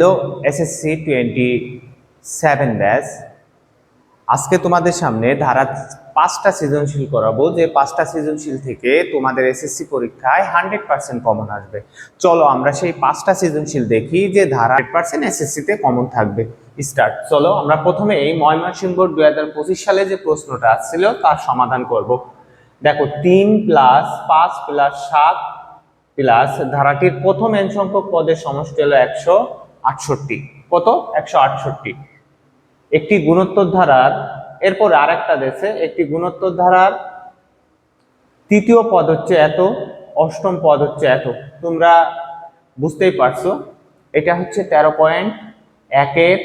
Hello SSC 27 batch. আজকে তোমাদের সামনে ধারা 5টা সৃজনশীল করাবো, যে 5টা সৃজনশীল থেকে তোমাদের এসএসসি পরীক্ষায় 100% কমন আসবে। চলো আমরা সেই 5টা সৃজনশীল দেখি যে ধারা 100% এসএসসি-তে কমন থাকবে। স্টার্ট। চলো আমরা প্রথমে এই ময়মনসিংহ বোর্ড 2025 সালে যে প্রশ্নটা আসছিল তার সমাধান করব। দেখো 3 + 5 + 7 প্লাস ধারাটির প্রথম n সংখ্যক পদের সমষ্টি হলো 168। কত? 168। একটি গুণোত্তর ধারার, এরপর আরেকটা দেশে একটি গুণোত্তর ধারার তৃতীয় পদ হচ্ছে এত, অষ্টম পদ হচ্ছে এত। তোমরা বুঝতেই পারছো, এটা হচ্ছে 13.1 এর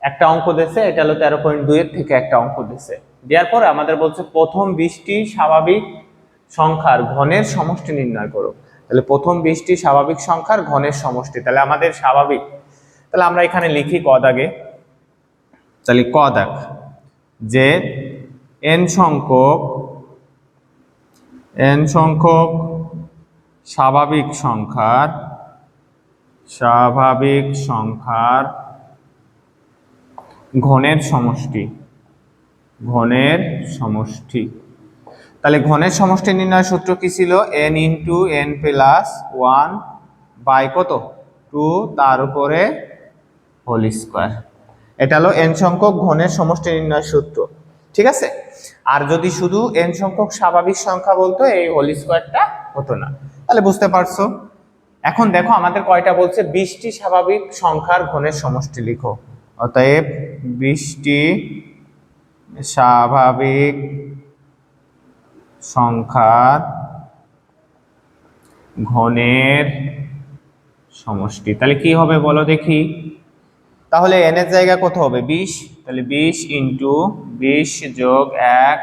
একটা অঙ্ক দিয়েছে, এটা হলো 13.2 এর থেকে একটা অঙ্ক দিয়েছে। দেওয়ার পরে আমাদের বলছে প্রথম 20টি স্বাভাবিক সংখ্যার ঘনের সমষ্টি নির্ণয় করো। তাহলে প্রথম 20টি স্বাভাবিক সংখ্যার ঘনের সমষ্টি, তাহলে আমাদের স্বাভাবিক, তাহলে আমরা এখানে লিখি ক দাগে। তাহলে ক দাগ যে n সংখ্যক স্বাভাবিক সংখ্যার ঘনের সমষ্টি। তাহলে ঘনের সমষ্টি নির্ণয় সূত্র কি ছিল? n × n + 1 বাই কত 2 তার উপরে হোল স্কয়ার। এটা হলো n সংখ্যক ঘনের সমষ্টি নির্ণয় সূত্র, ঠিক আছে। আর যদি শুধু n সংখ্যক স্বাভাবিক সংখ্যা বলতো, এই হোল স্কয়ারটা হতো না। তাহলে বুঝতে পারছো। এখন দেখো আমাদের কয়টা বলছে? 20টি স্বাভাবিক সংখ্যার ঘনের সমষ্টি লিখো। অতএব 20টি স্বাভাবিক সংখ্যার ঘনের সমষ্টি। তাহলে কি হবে বলো দেখি। তাহলে n এর জায়গা কত হবে? 20। তাহলে 20 × 20 + 1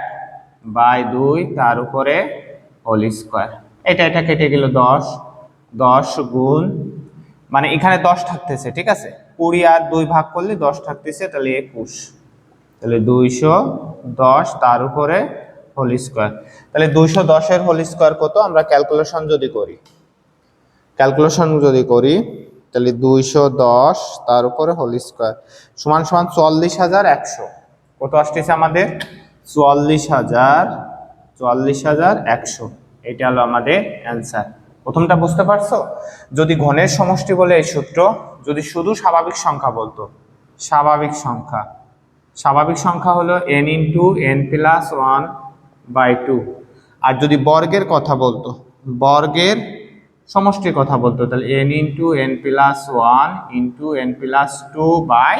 বাই 2 তার উপরে হোল স্কয়ার। এটা কেটে গেল 10। 10 গুণ, মানে এখানে 10 থাকতেছে, ঠিক আছে। 20 আর 2 ভাগ করলে 10 থাকতেছে, তাহলে 21। তাহলে 210 তার উপরে হোল স্কয়ার। তাহলে 210 এর হোল স্কয়ার কত? আমরা ক্যালকুলেশন যদি করি তাহলে 210 তার উপরে হোল স্কয়ার সমান 44,100। কত আসতেছে আমাদের? 44,100। এটা হলো আমাদের অ্যান্সার। প্রথমটা বুঝতে পারছো? যদি ঘনের সমষ্টি বলে এই সূত্র, যদি শুধু স্বাভাবিক সংখ্যা বলতো, স্বাভাবিক সংখ্যা হলো n × n + 1 বাই 2। আর যদি বর্গের কথা বলতো, বর্গের সমষ্টির কথা বলতো, তাহলে n × n + 1 × n + 2 বাই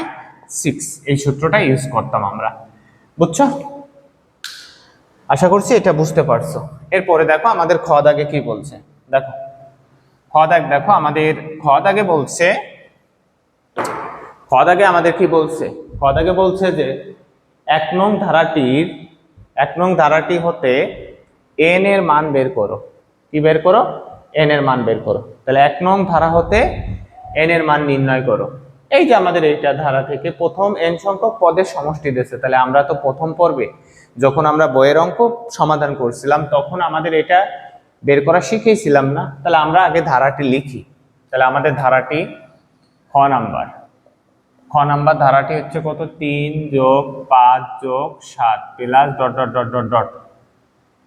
6। এই সূত্রটা ইউজ করতাম আমরা। বুঝছো? আশা করছি এটা বুঝতে পারছো। এরপরে দেখো আমাদের খ দাগে কি বলছে। দেখো খ দাগ, দেখো আমাদের খ দাগে বলছে, আমাদের কি বলছে? খ দাগে বলছে যে 1 নং ধারাটি হতে n এর মান বের করো। কি বের করো? n এর মান বের করো। তাহলে 1 নং ধারা হতে n এর মান নির্ণয় করো। এই যে আমাদের এইটা ধারা থেকে প্রথম n সংখ্যক পদের সমষ্টি দিয়েছে। তাহলে আমরা তো প্রথম পর্বে যখন আমরা বইয়ের অঙ্ক সমাধান করছিলাম তখন আমাদের এটা বের করা শিখেছিলাম না? তাহলে আমরা আগে ধারাটি লিখি। তাহলে আমাদের ধারাটি খ নাম্বার ধারাটি হচ্ছে কত? 3 + 5 + 7 প্লাস ...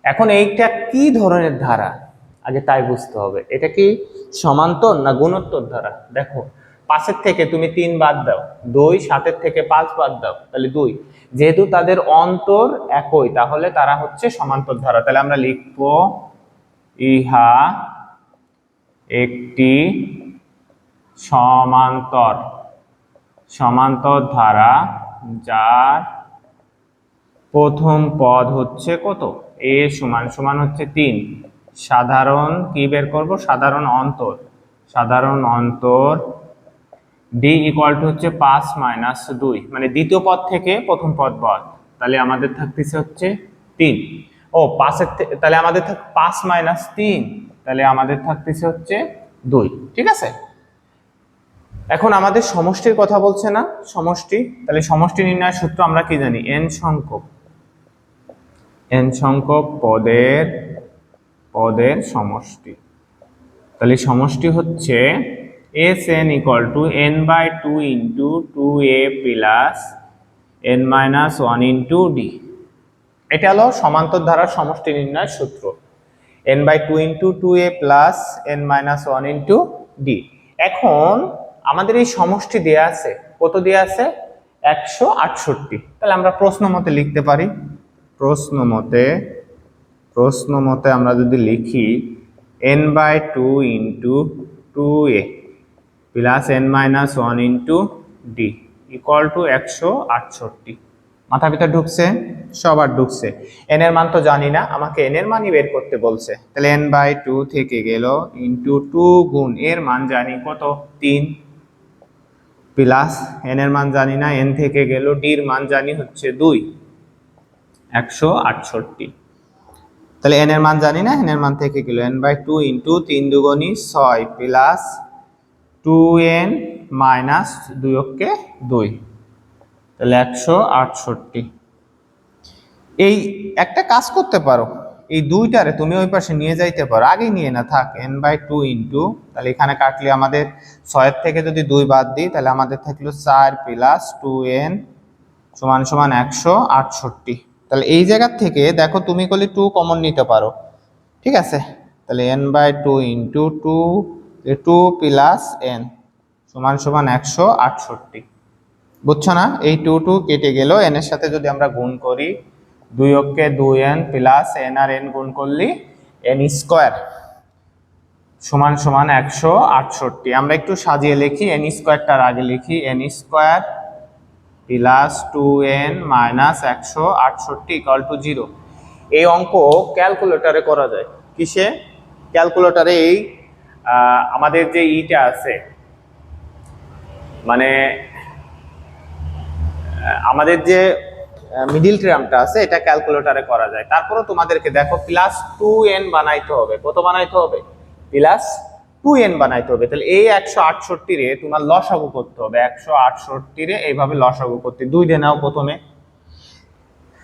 এখন এইটা কি ধরনের ধারা আগে তাই বুঝতে হবে। এটা কি সমান্তর না গুণোত্তর ধারা? দেখো 5 এর থেকে তুমি 3 বাদ দাও, 2 7 এর থেকে 5 বাদ দাও, তাহলে 2। যেহেতু তাদের অন্তর একই, তাহলে তারা হচ্ছে সমান্তর ধারা। তাহলে আমরা লিখব ইহা একটি সমান্তর ধারা যার প্রথম পদ হচ্ছে কত? a সমান হচ্ছে 3। সাধারণ কি বের করব? সাধারণ অন্তর d হচ্ছে 5 - 2, মানে দ্বিতীয় পদ থেকে প্রথম পদ বাদ। তাহলে আমাদের থাকতেছে হচ্ছে 3। ও 5 এর থেকে, তাহলে আমাদের 5 - 3, তাহলে আমাদের থাকতেছে হচ্ছে 2, ঠিক আছে। এখন আমাদের সমষ্টির কথা বলছে না? সমষ্টি, তাহলে সমষ্টি নির্ণয়ের সূত্র আমরা কি জানি? n সংখ্যক পদের সমষ্টি। তাহলে সমষ্টি হচ্ছে Sn equal to n by 2 into 2a plus n minus 1 into d। এটা হলো সমান্তর ধারার সমষ্টি নির্ণয়ের সূত্র, n by 2 into 2a plus n minus 1 into d। এখন আমাদের এই সমষ্টি দেয়া আছে, কত দেয়া আছে? 168। তাহলে আমরা প্রশ্ন মতে লিখতে পারি, প্রশ্ন মতে আমরা যদি লিখি n by 2 into 2a plus n minus 1 into d equal to 168। মাথা ভিতর ঢুকছে? সবার ঢুকছে। n এর মান তো জানি না, আমাকে n এর মানই বের করতে বলছে। তাহলে n by 2 থেকে গেল ইন্টু 2 গুণ এর মান জানি কত? 3 প্লাস n এর মান জানি না, n থেকে গেল d এর মান জানি হচ্ছে 2, 168। তাহলে n এর মান জানি না, n এর মান থেকে গেল n by 2 into 3 দুগুণী 6 plus 2n minus 2 কে 2, তাহলে 168। এই একটা কাজ করতে পারো, এই দুইটারে তুমি ওই পাশে নিয়ে যাইতে পারো, আগেই নিয়ে না থাক n by 2 ইন্টু, তাহলে এখানে কাটলে আমাদের 6 থেকে যদি 2 বাদ দিই তাহলে আমাদের থাকলো 4 প্লাস 2n সমান সমান 168। তাহলে এই জায়গা থেকে দেখো তুমি করলে 2 কমন নিতে পারো, ঠিক আছে? তাহলে n by 2 into 2 plus n সমান সমান 168। বুঝছো না? এই 2 কেটে গেল, n এর সাথে যদি আমরা গুণ করি 2 কে 2n প্লাস n আর n গুণ করলে n স্কয়ার সমান সমান 168। আমরা একটু সাজিয়ে লিখি, n স্কয়ারটার আগে লিখি n square plus 2n minus 168 equal to 0। এই অঙ্ক ক্যালকুলেটরে করা যায়। কিসে? ক্যালকুলেটরে। এই আমাদের যে ইটা আছে, মানে আমাদের যে মিডিল টার্মটা আছে, এটা ক্যালকুলেটরে করা যায়। তারপরে তোমাদেরকে দেখো প্লাস 2n বানাইতে হবে। কত বানাইতে হবে? প্লাস 2n বানাইতে হবে। তাহলে এই 168 রে তোমার লসাগু করতে হবে, 168 রে এইভাবে লসাগু করতে 2 দিয়ে নাও প্রথমে।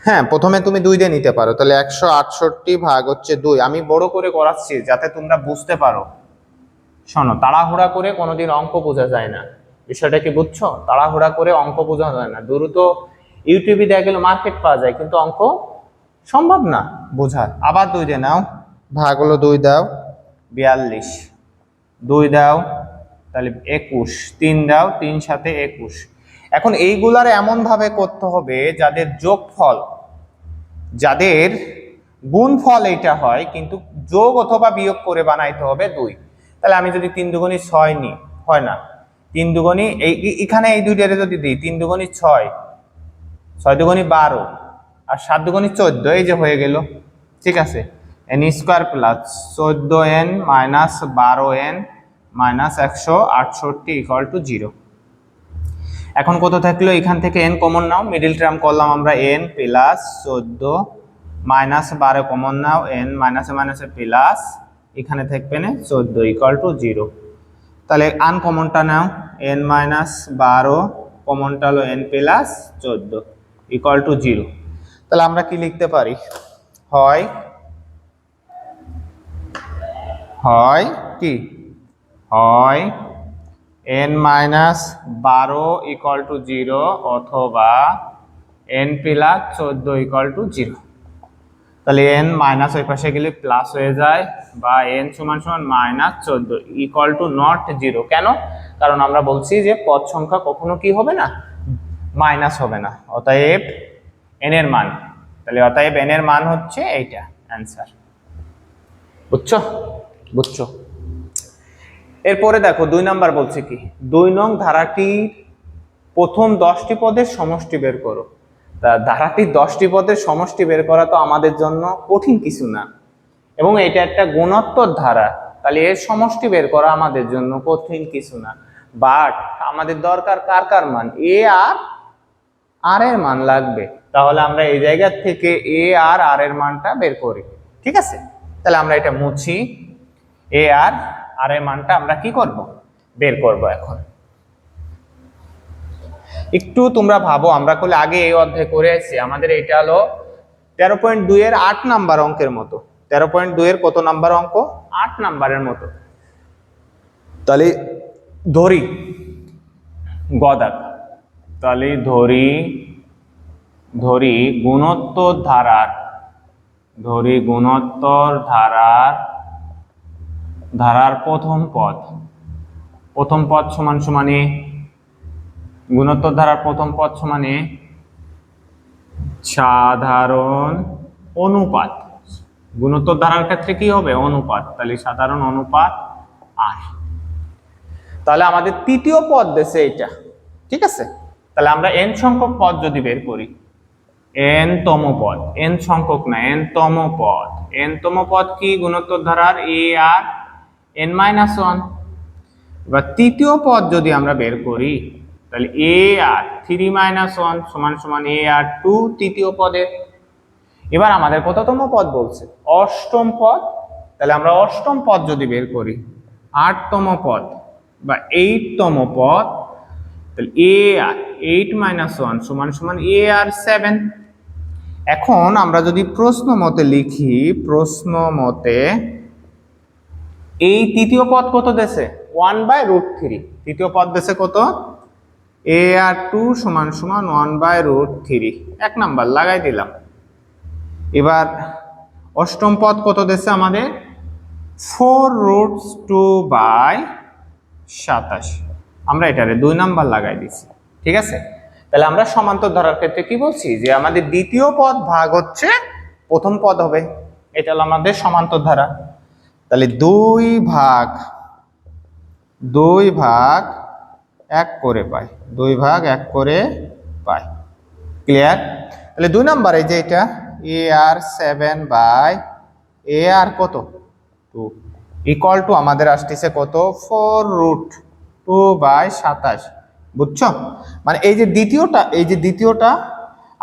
হ্যাঁ, প্রথমে তুমি 2 দিয়ে নিতে পারো। তাহলে 168 ভাগ হচ্ছে 2। আমি বড় করে করাচ্ছি যাতে তোমরা বুঝতে পারো। শোনো, তাড়াহুড়া করে কোনোদিন অঙ্ক বোঝা যায় না, বিষয়টা কি বুঝছো? তাড়াহুড়া করে অঙ্ক বোঝা যায় না। দ্রুত ইউটিউবে দেখা গেল মার্কেট পাওয়া যায়, কিন্তু অঙ্ক সম্ভব না বোঝার। আবার 2 দিয়ে নাও, ভাগ হলো 2 দাও 42, 2 দাও তাহলে 21, 3 দাও 3 সাথে 21। এখন এইগুলার এমন ভাবে করতে হবে যাদের যোগফল, যাদের গুণফল এইটা হয়, কিন্তু যোগ অথবা বিয়োগ করে বানাইতে হবে 2। তাহলে আমি যদি 3 দুগুণী 6 নিই, হয় না? 3 দুগুণী এখানে এই দুইটারে যদি দিই 3 দুগুণী 6, 6 দুগুণী 12 আর 7 দুগুণী 14, এই যে হয়ে গেল, ঠিক আছে? n square plus 14n minus 12n minus 168 equal to 0। এখন কত থাকলো? এখান থেকে n কমন নাও, মিডিল টার্ম করলাম আমরা n প্লাস 14 মাইনাস 12 কমন নাও, n মাইনাসে মাইনাসে প্লাস, এখানে থাকবে না 14 ইকুয়াল টু 0। তাহলে আনকমনটা নাও, n মাইনাস 12 কমনটা হলো n প্লাস 14 ইকুয়াল টু 0। তাহলে আমরা কি লিখতে পারি? হয় কি? হয় n মাইনাস 12 ইকুয়াল টু 0 অথবা n প্লাস 14 ইকুয়াল টু 0। তাহলে n মাইনাস ওই পাশে গেলে প্লাস হয়ে যায়, বা n সমান সমান মাইনাস 14 ইকুয়াল টু নট 0। কেন? কারণ আমরা বলছি যে পদ সংখ্যা কখনো কি হবে না? মাইনাস হবে না। অতএব n এর মান, তাহলে অতএব n এর মান হচ্ছে এইটা অ্যান্সার। বুঝছো? এরপরে দেখো 2 নাম্বার বলছে কি? 2 নং ধারাটির প্রথম 10টি পদের সমষ্টি বের করো। তা ধারাটির 10টি পদের সমষ্টি বের করা তো আমাদের জন্য কঠিন কিছু না, এবং এটা একটা গুণোত্তর ধারা, তাহলে এর সমষ্টি বের করা আমাদের জন্য কঠিন কিছু না। বাট আমাদের দরকার কার মান? এ আর আর এর মান লাগবে। তাহলে আমরা এই জায়গা থেকে এ আর আর এর মানটা বের করি, ঠিক আছে? তাহলে আমরা এটা মুছি, এ আর আর এর মানটা আমরা কি করব? বের করব। এখন একটু তোমরা ভাবো, আমরা করলে আগে এই অধ্যায় করে আসছি, আমাদের এটা হলো 13.2 এর 8 নাম্বার অঙ্কের মতো। 13.2 এর কত নাম্বার অঙ্ক? 8 নাম্বারের মতো। তাহলে ধরি গদাক, তাহলে ধরি গুণোত্তর ধারার প্রথম পদ সমান সমানে গুণোত্তর ধারার প্রথম পদ সমানে সাধারণ অনুপাত। গুণোত্তর ধারার ক্ষেত্রে কি হবে? অনুপাত, তাহলে সাধারণ অনুপাত আর। তাহলে আমাদের তৃতীয় পদ দেশে এটা, ঠিক আছে। তাহলে আমরা n সংখ্যক পদ যদি বের করি, n তম পদ, n সংখ্যক না n তম পদ কি গুণোত্তর ধারার a আর n-1। এবার তৃতীয় পদ যদি আমরা বের করি, তাহলে a আর 3-1 সমান সমান a আর 2 তৃতীয় পদের। এবার আমাদের কততম পদ বলছে? অষ্টম পদ। তাহলে আমরা অষ্টম পদ যদি বের করি, 8তম পদ বা 8তম পদ, তাহলে a আর 8-1 সমান সমান a আর 7। এখন আমরা যদি প্রশ্ন মতে লিখি, এই তৃতীয় পদ কত দেশে? 1/√3। তৃতীয় পদ দেশে কত? a আর 2 সমান সমান 1/√3। 1 নাম্বার লাগাই দিলাম। এবার অষ্টম পদ কত দেশে আমাদের? 4√2/27। আমরা এটারে 2 নাম্বার লাগাই দিছি, ঠিক আছে। তাহলে আমরা সমান্তর ধারার ক্ষেত্রে কি বলছি? যে আমাদের দ্বিতীয় পদ ভাগ হচ্ছে প্রথম পদ হবে। এটা হলো আমাদের সমান্তর ধারা। তাহলে 2 ভাগ 1 করে পাই, 2 ভাগ 1 করে পাই। ক্লিয়ার? তাহলে 2 নাম্বার এই যে এটা a আর 7/a আর কত 2 ইকুয়াল টু আমাদের আসতেছে কত? 4√2/27। বুঝছো? মানে এই যে দ্বিতীয়টা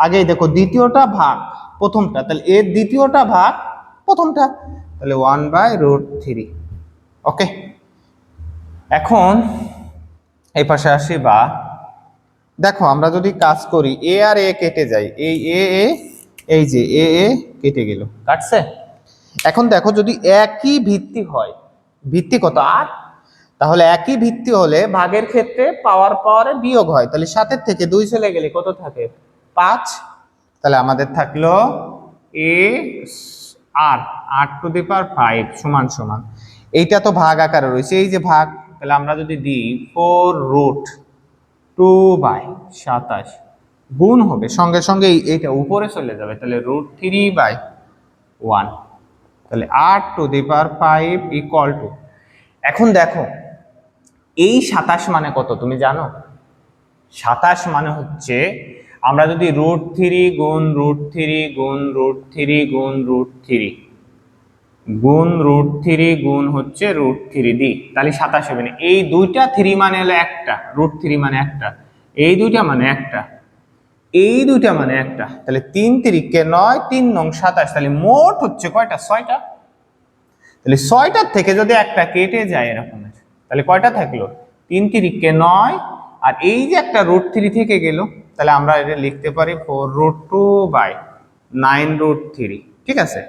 আগেই দেখো, দ্বিতীয়টা ভাগ প্রথমটা, তাহলে এর দ্বিতীয়টা ভাগ প্রথমটা, তাহলে 1/√3। ওকে, এখন এই পাশে আসি। বা দেখো আমরা যদি কাজ করি, a আর a কেটে যায়, এই যে a কেটে গেল, কাটছে। এখন দেখো যদি একই ভিত্তি হয়, ভিত্তি কত? 8, তাহলে একই ভিত্তি হলে ভাগের ক্ষেত্রে পাওয়ারে বিয়োগ হয়, তাহলে 7 থেকে 2 চলে গেলে কত থাকে? 5। তাহলে আমাদের থাকলো a আর 8⁵ সমান সমান, এইটা তো ভাগ আকারে রয়েছে, এই যে ভাগ। তাহলে আমরা যদি দিই 4√2/27 গুণ হবে, সঙ্গে সঙ্গে এইটা উপরে চলে যাবে, তাহলে √3/1। তাহলে 8⁵ ইকুয়াল টু, এখন দেখো এই 27 মানে কত তুমি জানো? 27 মানে হচ্ছে, আমরা যদি √3 গুণ √3 গুণ √3 গুণ √3 গুণ √3 গুণ হচ্ছে √3 দিই, তাহলে 27 হবে না। এই দুইটা 3 মানে হলো একটা, √3 মানে একটা, এই দুইটা মানে একটা, এই দুইটা মানে একটা, তাহলে 3 3 9, 3 নং 27, তাহলে মোট হচ্ছে কয়টা? 6টা। তাহলে 6টার থেকে যদি একটা কেটে যায় এরকম, তাহলে কয়টা থাকলো? 3 3 9, আর এই যে একটা √3 থেকে গেল, তাহলে আমরা এটা লিখতে পারি 4√2/9√3, ঠিক আছে।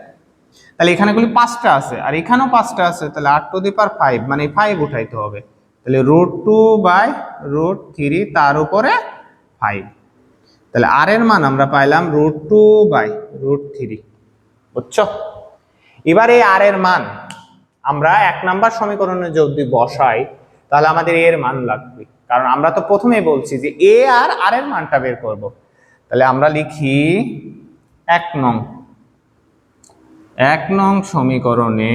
তাহলে এখানে গুলি 5টা আছে, আর এখানেও 5টা আছে, তাহলে 8⁵ মানে 5 উঠাইতে হবে, তাহলে √2/√3 তার উপরে 5। তাহলে আর এর মান আমরা পাইলাম √2/√3। বুঝছো? এবার এই আর এর মান আমরা 1 নাম্বার সমীকরণে যদি বসাই, তাহলে আমাদের এর মান লাগবে, কারণ আমরা তো প্রথমেই বলছি যে a আর আর এর মানটা বের করব। তাহলে আমরা লিখি 1 নং সমীকরণে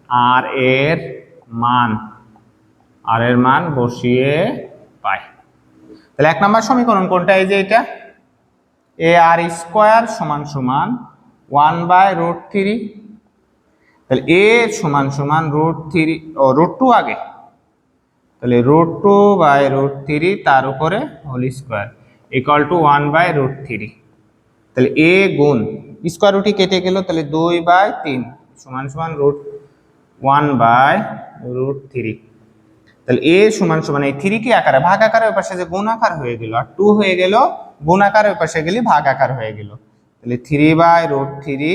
আর এর মান বসিয়ে পাই। তাহলে 1 নাম্বার সমীকরণ কোনটা? এই যে এটা, ar² সমান সমান 1/√3, তাহলে a সমান সমান √2 আগে, তাহলে √2/√3 তার উপরে হোল স্কয়ার ইকুয়াল টু 1/√3। তাহলে a গুণ স্কয়ার রুটই কেটে গেল, তাহলে 2/3 সমান সমান √1/√3। তাহলে a সমান সমান এই 3 কি আকারে ভাগ আকারে ওই পাশে যে গুণ আকার হয়ে গেল, আর 2 হয়ে গেল গুণ আকারে ওই পাশে গেলে ভাগ আকার হয়ে গেল, তাহলে 3/√3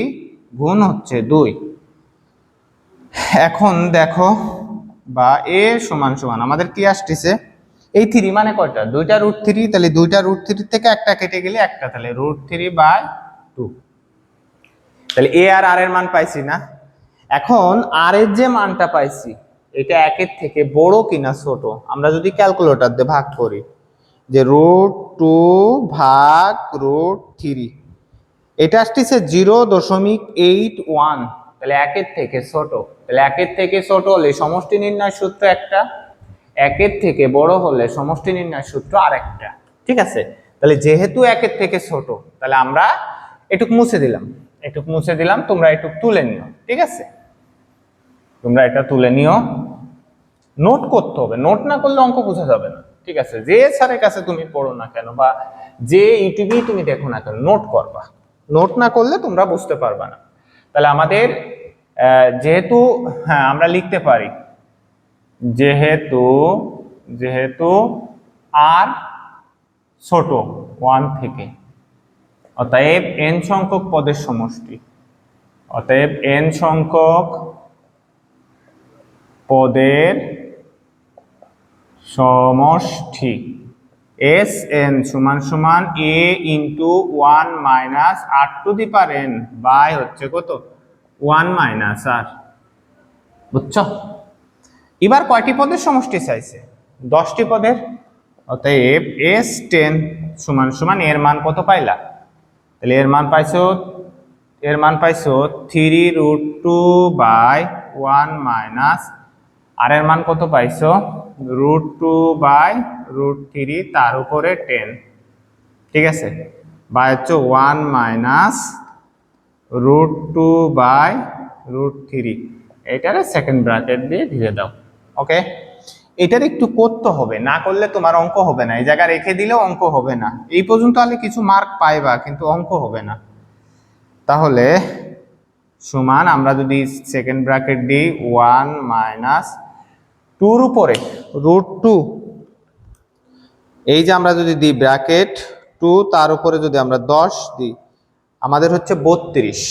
গুণ হচ্ছে 2। এখন দেখো বা এ সমান সমান আমাদের কি আসতেছে, এই 3 মানে কয়টা, দুইটা √3, তাহলে দুইটা √3 থেকে একটা কেটে গেলে একটা, তাহলে √3/2। তাহলে এ আর আর এর মান পাইছি না। এখন আর এর যে মানটা পাইছি এটা একের থেকে বড় কিনা ছোট, আমরা যদি ক্যালকুলেটর দিয়ে ভাগ করি যে √2/√3, এটা আসতেছে 0.81, তাহলে একের থেকে ছোট। তাহলে একের থেকে ছোট হলে সমষ্টি নির্ণয় সূত্র একটা, একের থেকে বড় হলে সমষ্টি নির্ণয় সূত্র আরেকটা। ঠিক আছে, তাহলে যেহেতু একের থেকে ছোট তাহলে আমরা এটুক মুছে দিলাম, এটুক মুছে দিলাম, তোমরা এটুক তুলে নিও। ঠিক আছে, তোমরা এটা তুলে নিও, নোট করতে হবে, নোট না করলে অঙ্ক বোঝা যাবে না। ঠিক আছে, যে স্যারের কাছে তুমি পড়ো না কেন বা যে ইউটিউবেই তুমি দেখো না কেন, নোট করবা, নোট না করলে তোমরা বুঝতে পারবা না। তাহলে আমাদের যেহেতু, হ্যাঁ আমরা লিখতে পারি যেহেতু যেহেতু আর ছোট 1 থেকে, অতএব n সংখ্যক পদের সমষ্টি, অতএব n সংখ্যক পদের সমষ্টি Sn সমান সমান a into 1 minus r⁴n by হচ্ছে কত 1 মাইনাস r। বুঝছো? এবার কয়টি পদের সমষ্টি চাইছে, 10টি পদের। অতএব S10 সমান সমান এর মান কত পাইলা, তাহলে এর মান পাইছো 3√2/1 মাইনাস আর এর মান কত পাইছো √2/√3 তার উপরে 10। ঠিক আছে, বা হচ্ছে 1 মাইনাস √2/√3, এটারে সেকেন্ড ব্র্যাকেট দিয়ে ধীরে দাও। ওকে, এটার একটু করতে হবে, না করলে তোমার অঙ্ক হবে না, এই জায়গা রেখে দিলেও অঙ্ক হবে না। এই পর্যন্ত হলে কিছু মার্ক পাইবা কিন্তু অঙ্ক হবে না। তাহলে সমান আমরা যদি সেকেন্ড ব্র্যাকেট দিই 1 মাইনাস 2 উপরে √2, এই যে আমরা যদি দিই ব্র্যাকেট 2 তার উপরে যদি আমরা 10 দিই আমাদের হচ্ছে 32,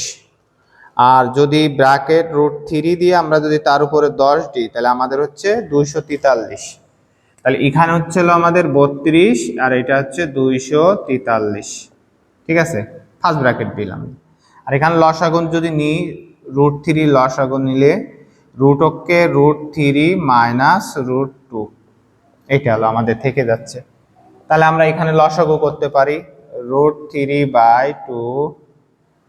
আর যদি ব্র্যাকেট √3 দিয়ে আমরা যদি তার উপরে 10 দিই তাহলে আমাদের হচ্ছে 243। তাহলে এখানে হচ্ছে আমাদের 32 আর এটা হচ্ছে 243। ঠিক আছে, ফার্স্ট ব্র্যাকেট দিলাম। আর এখানে লসাগু যদি নিই √3 লসাগু নিলে রুটকে √3 মাইনাস √2, এটা হলো আমাদের থেকে যাচ্ছে। তাহলে আমরা এখানে লসাগু করতে পারি √3/2,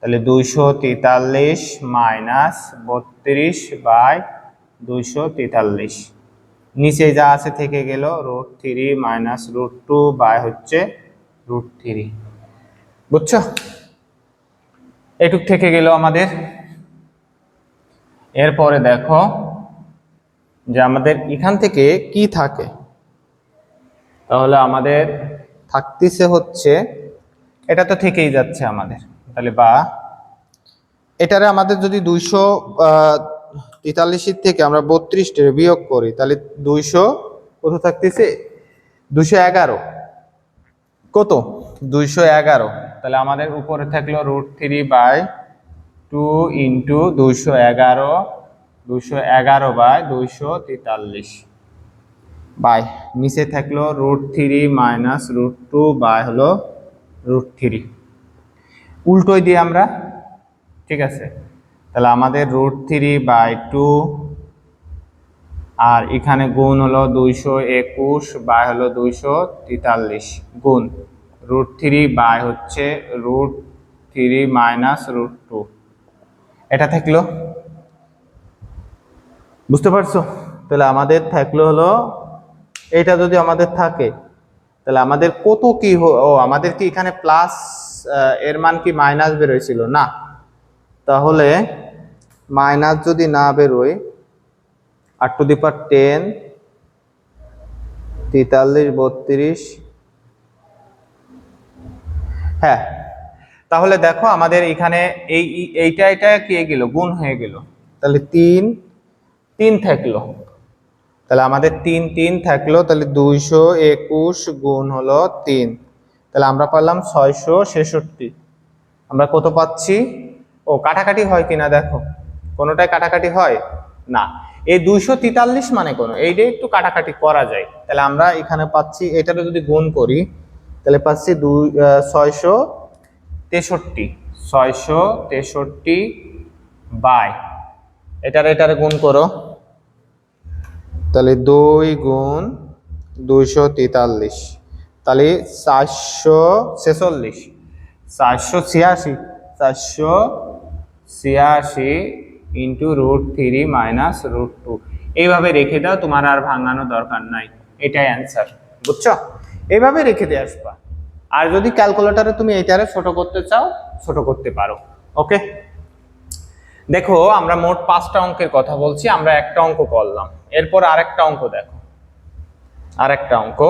তাহলে 243 মাইনাস 32/243, নিচে যা আছে থেকে গেল √3 মাইনাস √2 বাই হচ্ছে √3। বুঝছো? এটুক থেকে গেল আমাদের। এরপরে দেখো যে আমাদের এখান থেকে কি থাকে, তাহলে আমাদের থাকতেছে হচ্ছে এটা তো থেকেই যাচ্ছে আমাদের, তাহলে বা এটারে আমাদের যদি 243 থেকে আমরা 32 বিয়োগ করি তাহলে 200 কত থাকতেছে 211, কত 211। তাহলে আমাদের উপরে থাকলো √3/2 ইন্টু 211/243 বাই নিচে থাকলো √3 মাইনাস √2 বাই হলো √3, উল্টোই দিয়ে আমরা। ঠিক আছে, তাহলে আমাদের √3/2 আর এখানে গুণ হলো 221 বাই হলো 243 গুণ √3 বাই হচ্ছে √3 মাইনাস √2, এটা থাকলো। বুঝতে পারছো? তাহলে আমাদের থাকলো হলো এটা যদি আমাদের থাকে তাহলে আমাদের কত কি আমাদের কি এখানে প্লাস এর মান কি মাইনাস বেরোয়ছিল না, তাহলে মাইনাস যদি না বেরোয় r⁻10 43 32, হ্যাঁ তাহলে দেখো আমাদের এখানে এইটা কি গেল গুণ হয়ে গেল, তাহলে 3 থাকলো, তাহলে আমাদের 3 থাকলো, তাহলে 221 গুণ হলো 3, তাহলে আমরা পেলাম 666। আমরা কত পাচ্ছি, ও কাটাকাটি হয় কিনা দেখো, কোনোটাই কাটাকাটি হয় না, এই 243 মানে কোনো এইটা একটু কাটাকাটি করা যায়, তাহলে আমরা এখানে পাচ্ছি এটারে যদি গুণ করি তাহলে পাচ্ছি 663 বাই এটারে গুণ করো, তাহলে 2 গুণ 243, তাহলে 446 ইন্টু √3 মাইনাস √2। এইভাবে রেখে দাও, তোমার আর ভাঙানো দরকার নাই, এটাই অ্যান্সার। বুঝছো? এইভাবে রেখে দিয়ে আসবা। আর যদি ক্যালকুলেটরে তুমি এইটারে ছোট করতে চাও ছোট করতে পারো। ওকে, দেখো আমরা মোট 5টা অঙ্কের কথা বলছি, আমরা একটা অঙ্ক করলাম, এরপর আরেকটা অঙ্ক দেখো। আরেকটা অঙ্ক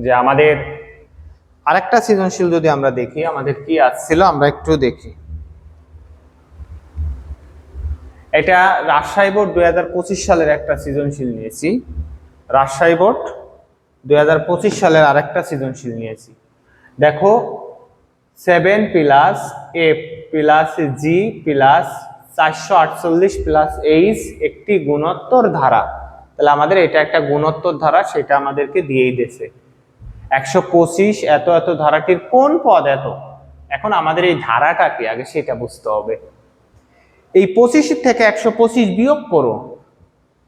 যে আমাদের আরেকটা সৃজনশীল যদি আমরা দেখি আমাদের কি আসছিল আমরা একটু দেখি। এটা রাজশাহী বোর্ড 2025 সালের একটা সৃজনশীল নিয়েছি, রাজশাহী বোর্ড 2025 সালের আরেকটা সৃজনশীল নিয়েছি। দেখো 7 plus a plus g plus 448 plus h একটি গুণোত্তর ধারা। তাহলে আমাদের এটা একটা গুণোত্তর ধারা, সেটা আমাদেরকে দিয়েই দিয়েছে। 125 এত এত ধারাটির কোন পদ এত। এখন আমাদের এই ধারাটা কি আগে সেটা বুঝতে হবে। এই 25 থেকে 125 বিয়োগ করো,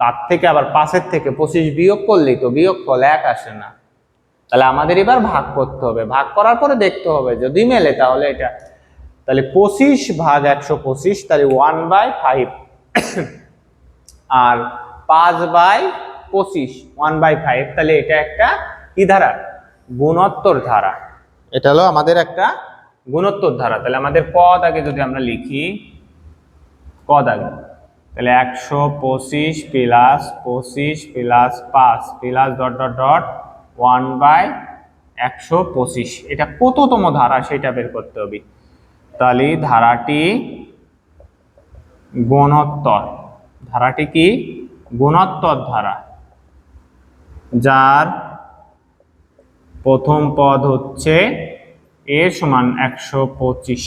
তার থেকে আবার 5-এর থেকে 25 বিয়োগ করলেই তো বিয়োগফল 1 আসে না। তাহলে আমাদের এবার ভাগ করতে হবে, ভাগ করার পরে দেখতে হবে যদি মেলে তাহলে এটা, তাহলে 25 ভাগ 125, তাহলে 1/5 আর 5/25 1/5, তাহলে এটা একটা কি ধারা? গুণোত্তর ধারা। এটা হলো আমাদের একটা গুণোত্তর ধারা। তাহলে আমাদের পদ আগে যদি আমরা লিখি, পদ আগে, তাহলে 125 plus 25 plus 5 plus dot dot dot 1/125, এটা কততম ধারা সেটা বের করতে হবে। তাহলে ধারাটি গুণোত্তর, ধারাটি কি? গুণোত্তর ধারা, যার প্রথম পদ হচ্ছে a সমান 125,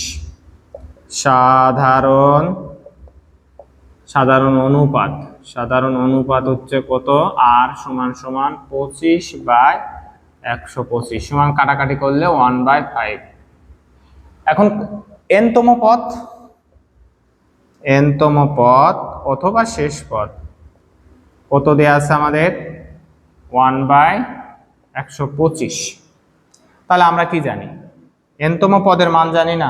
সাধারণ অনুপাত হচ্ছে কত? r সমান 25/125, সমান কাটাকাটি করলে 1/5। এখন nতম পদ অথবা শেষ পদ কত দেয়া আছে আমাদের? 1/125। তাহলে আমরা কি জানি? nতম পদের মান জানি না,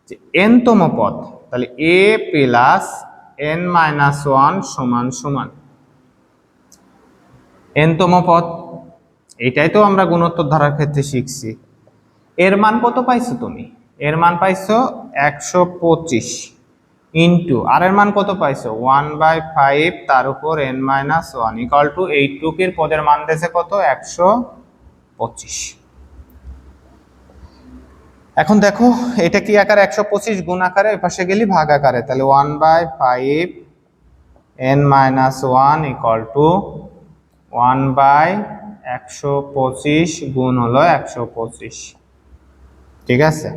যে nতম পদ, তাহলে a প্লাস n-1 সমান সমান nতম পদ। এটাই তো আমরা গুণোত্তর ধারার ক্ষেত্রে শিখছি। এর মান কত পাইছো তুমি? এর মান পাইছো 125 ইন্টু আর এর মান কত পাইছো? 1/5 তার উপর n-1 ইকুয়াল টু এই টুকের পদের মান দিয়েছে কত? 125। এখন দেখো এটা কি আকারে? 125 গুণ আকারে, এই পাশে গেলি ভাগ আকারে, তাহলে 1/5 n-1 ইকুয়াল টু 1/125 গুণ হলো 125। ঠিক আছে,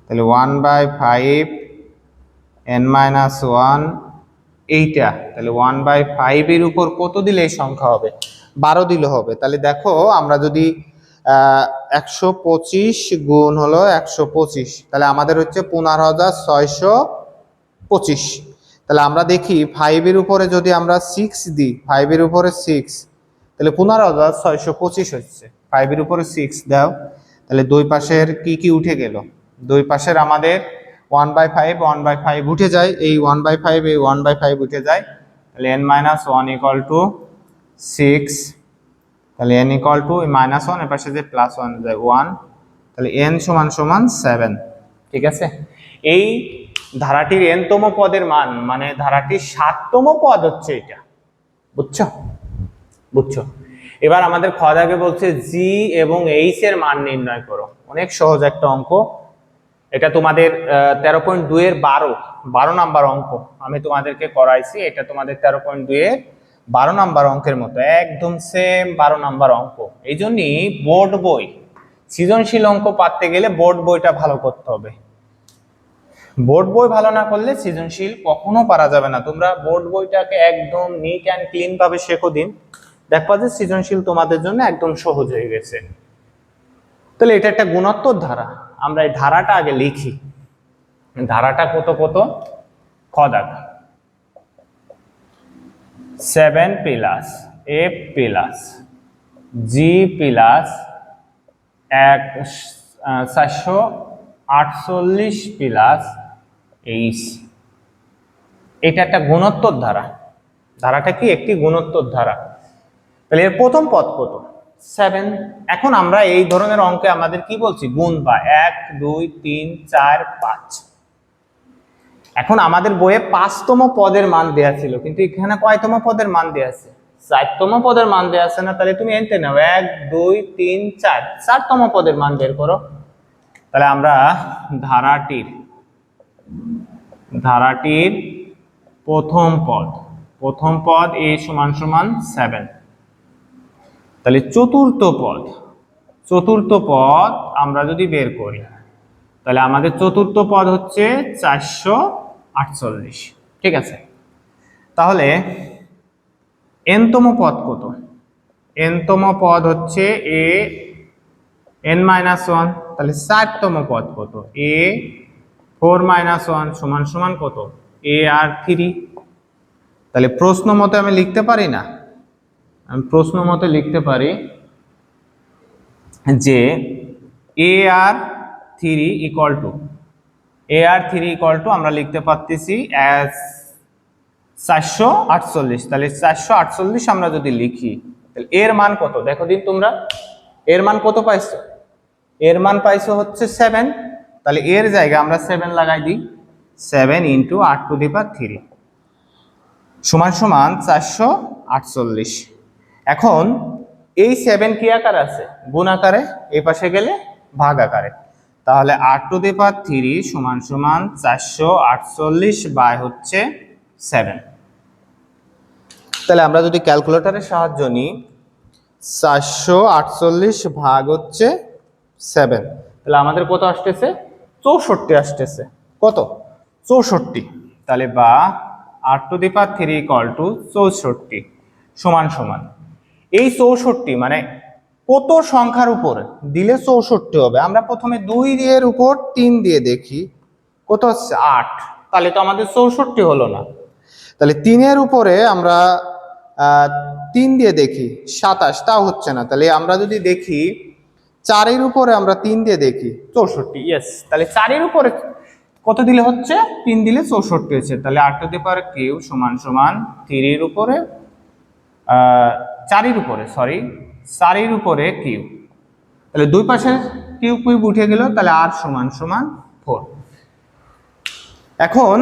তাহলে 1/5 n-1 এইটা, তাহলে 1/5 এর উপর কত দিলে এই সংখ্যা হবে? 12 দিলে হবে। তাহলে দেখো আমরা যদি 125 গুণ হলো 125, তাহলে আমাদের হচ্ছে 15,625। তাহলে আমরা দেখি 5 এর উপরে যদি আমরা 6 দিই, 5 এর উপরে 6, তাহলে 15,625 হচ্ছে। 5 এর উপরে 6 দাও, তাহলে দুই পাশের কি উঠে গেল? দুই পাশের আমাদের 1/5 উঠে যায়, এই 1/5 এই 1/5 উঠে যায়, তাহলে n-1 ইকুয়াল টু 6, তাহলে n ইকুয়াল টু -1 এর পাশে যে +1 যায় 1, তাহলে n সমান 7। ঠিক আছে, এই ধারাটির nতম পদের মান মানে ধারাটির 7তম পদ হচ্ছে এটা। বুঝছো? এবার আমাদের খ দাগে বলছে g এবং h এর মান নির্ণয় করো। অনেক সহজ একটা অঙ্ক এটা, তোমাদের 13.2 এর 12 নাম্বার অঙ্ক আমি তোমাদেরকে করাইছি। এটা তোমাদের 13.2 এর 12 নাম্বার অঙ্কের মতো একদম সেম 12 নাম্বার অঙ্ক। এই জন্যই সৃজনশীল অঙ্ক পারতে গেলে বোর্ড বইটা ভালো করতে হবে। বোর্ড বই ভালো না করলে সৃজনশীল কখনো পারা যাবে না। তোমরা বোর্ড বইটাকে একদম নিট অ্যান্ড ক্লিন ভাবে শেখো দিন, দেখবা যে সৃজনশীল তোমাদের জন্য একদম সহজ হয়ে গেছে। তাহলে এটা একটা গুণোত্তর ধারা, আমরা এই ধারাটা আগে লিখি। ধারাটা কত কত, খ দাগ 7 plus f plus g plus 448 plus h, এটা একটা গুণোত্তর ধারা। ধারাটা কি একটি গুণোত্তর ধারা। তাহলে এর প্রথম পদ কত, 7। এখন আমরা এই ধরনের অঙ্কে আমাদের কি বলছি, গুণ বা 1 2 3 4 5। এখন আমাদের বইয়ে 5তম পদের মান দেয়া ছিল, কিন্তু এখানে কয়তম পদের মান দেয়া আছে, 4তম পদের মান দেয়া আছে না। তাহলে তুমি এনতে নাও 1 2 3 4, 4তম পদের মান বের করো। তাহলে আমরা ধারাটির প্রথম পদ a সমান সমান 7। তাহলে চতুর্থ পদ আমরা যদি বের করি, তাহলে আমাদের চতুর্থ পদ হচ্ছে 448, ঠিক আছে। তাহলে nতম পদ কত, nতম পদ হচ্ছে a n-1, তাহলে 4তম পদ কত, a 4-1 সমান সমান কত, a আর 3। তাহলে প্রশ্ন মতে আমি লিখতে পারি না, আমি প্রশ্ন মতে লিখতে পারি যে a আর 3 ইকুয়াল টু আমরা লিখতে পারতেছি অ্যাজ 448। তাহলে 448 আমরা যদি লিখি, তাহলে এর মান কত দেখো দিন তোমরা, এর মান কত পাইছো, এর মান পাইছো হচ্ছে 7। তাহলে এর জায়গায় আমরা 7 লাগাই দিই, 7 × 8⁻³ সমান সমান 448। এখন এই 7 কি আকারে আছে, গুণ আকারে, এই পাশে গেলে ভাগ আকারে। তাহলে 8⁻³ সমান সমান 448 বাই হচ্ছে 7। তাহলে আমরা যদি ক্যালকুলেটরের সাহায্য নিই, 448 ভাগ হচ্ছে 7, তাহলে আমাদের কত আসতেছে, 64 আসতেছে। কত, 64। তাহলে বা 8⁻³ = 64 সমান সমান এই 64 মানে কত সংখ্যার উপরে দিলে 64 হবে। আমরা প্রথমে 2 এর উপর 3 দিয়ে দেখি, কত হচ্ছে 8, তাহলে তো আমাদের 64 হলো না। তাহলে 3 এর উপরে আমরা 3 দিয়ে দেখি 27, তাও হচ্ছে না। তাহলে আমরা যদি দেখি 4 এর উপরে আমরা 3 দিয়ে দেখি 64, ইয়েস। তাহলে 4 এর উপরে কত দিলে হচ্ছে, 3 দিলে 64 হচ্ছে। তাহলে 8⁻³ সমান সমান 3 এর উপরে 4 এর উপরে কিউব। তাহলে দুই পাশে কিউব উঠে গেল, তাহলে r সমান সমান 4। এখন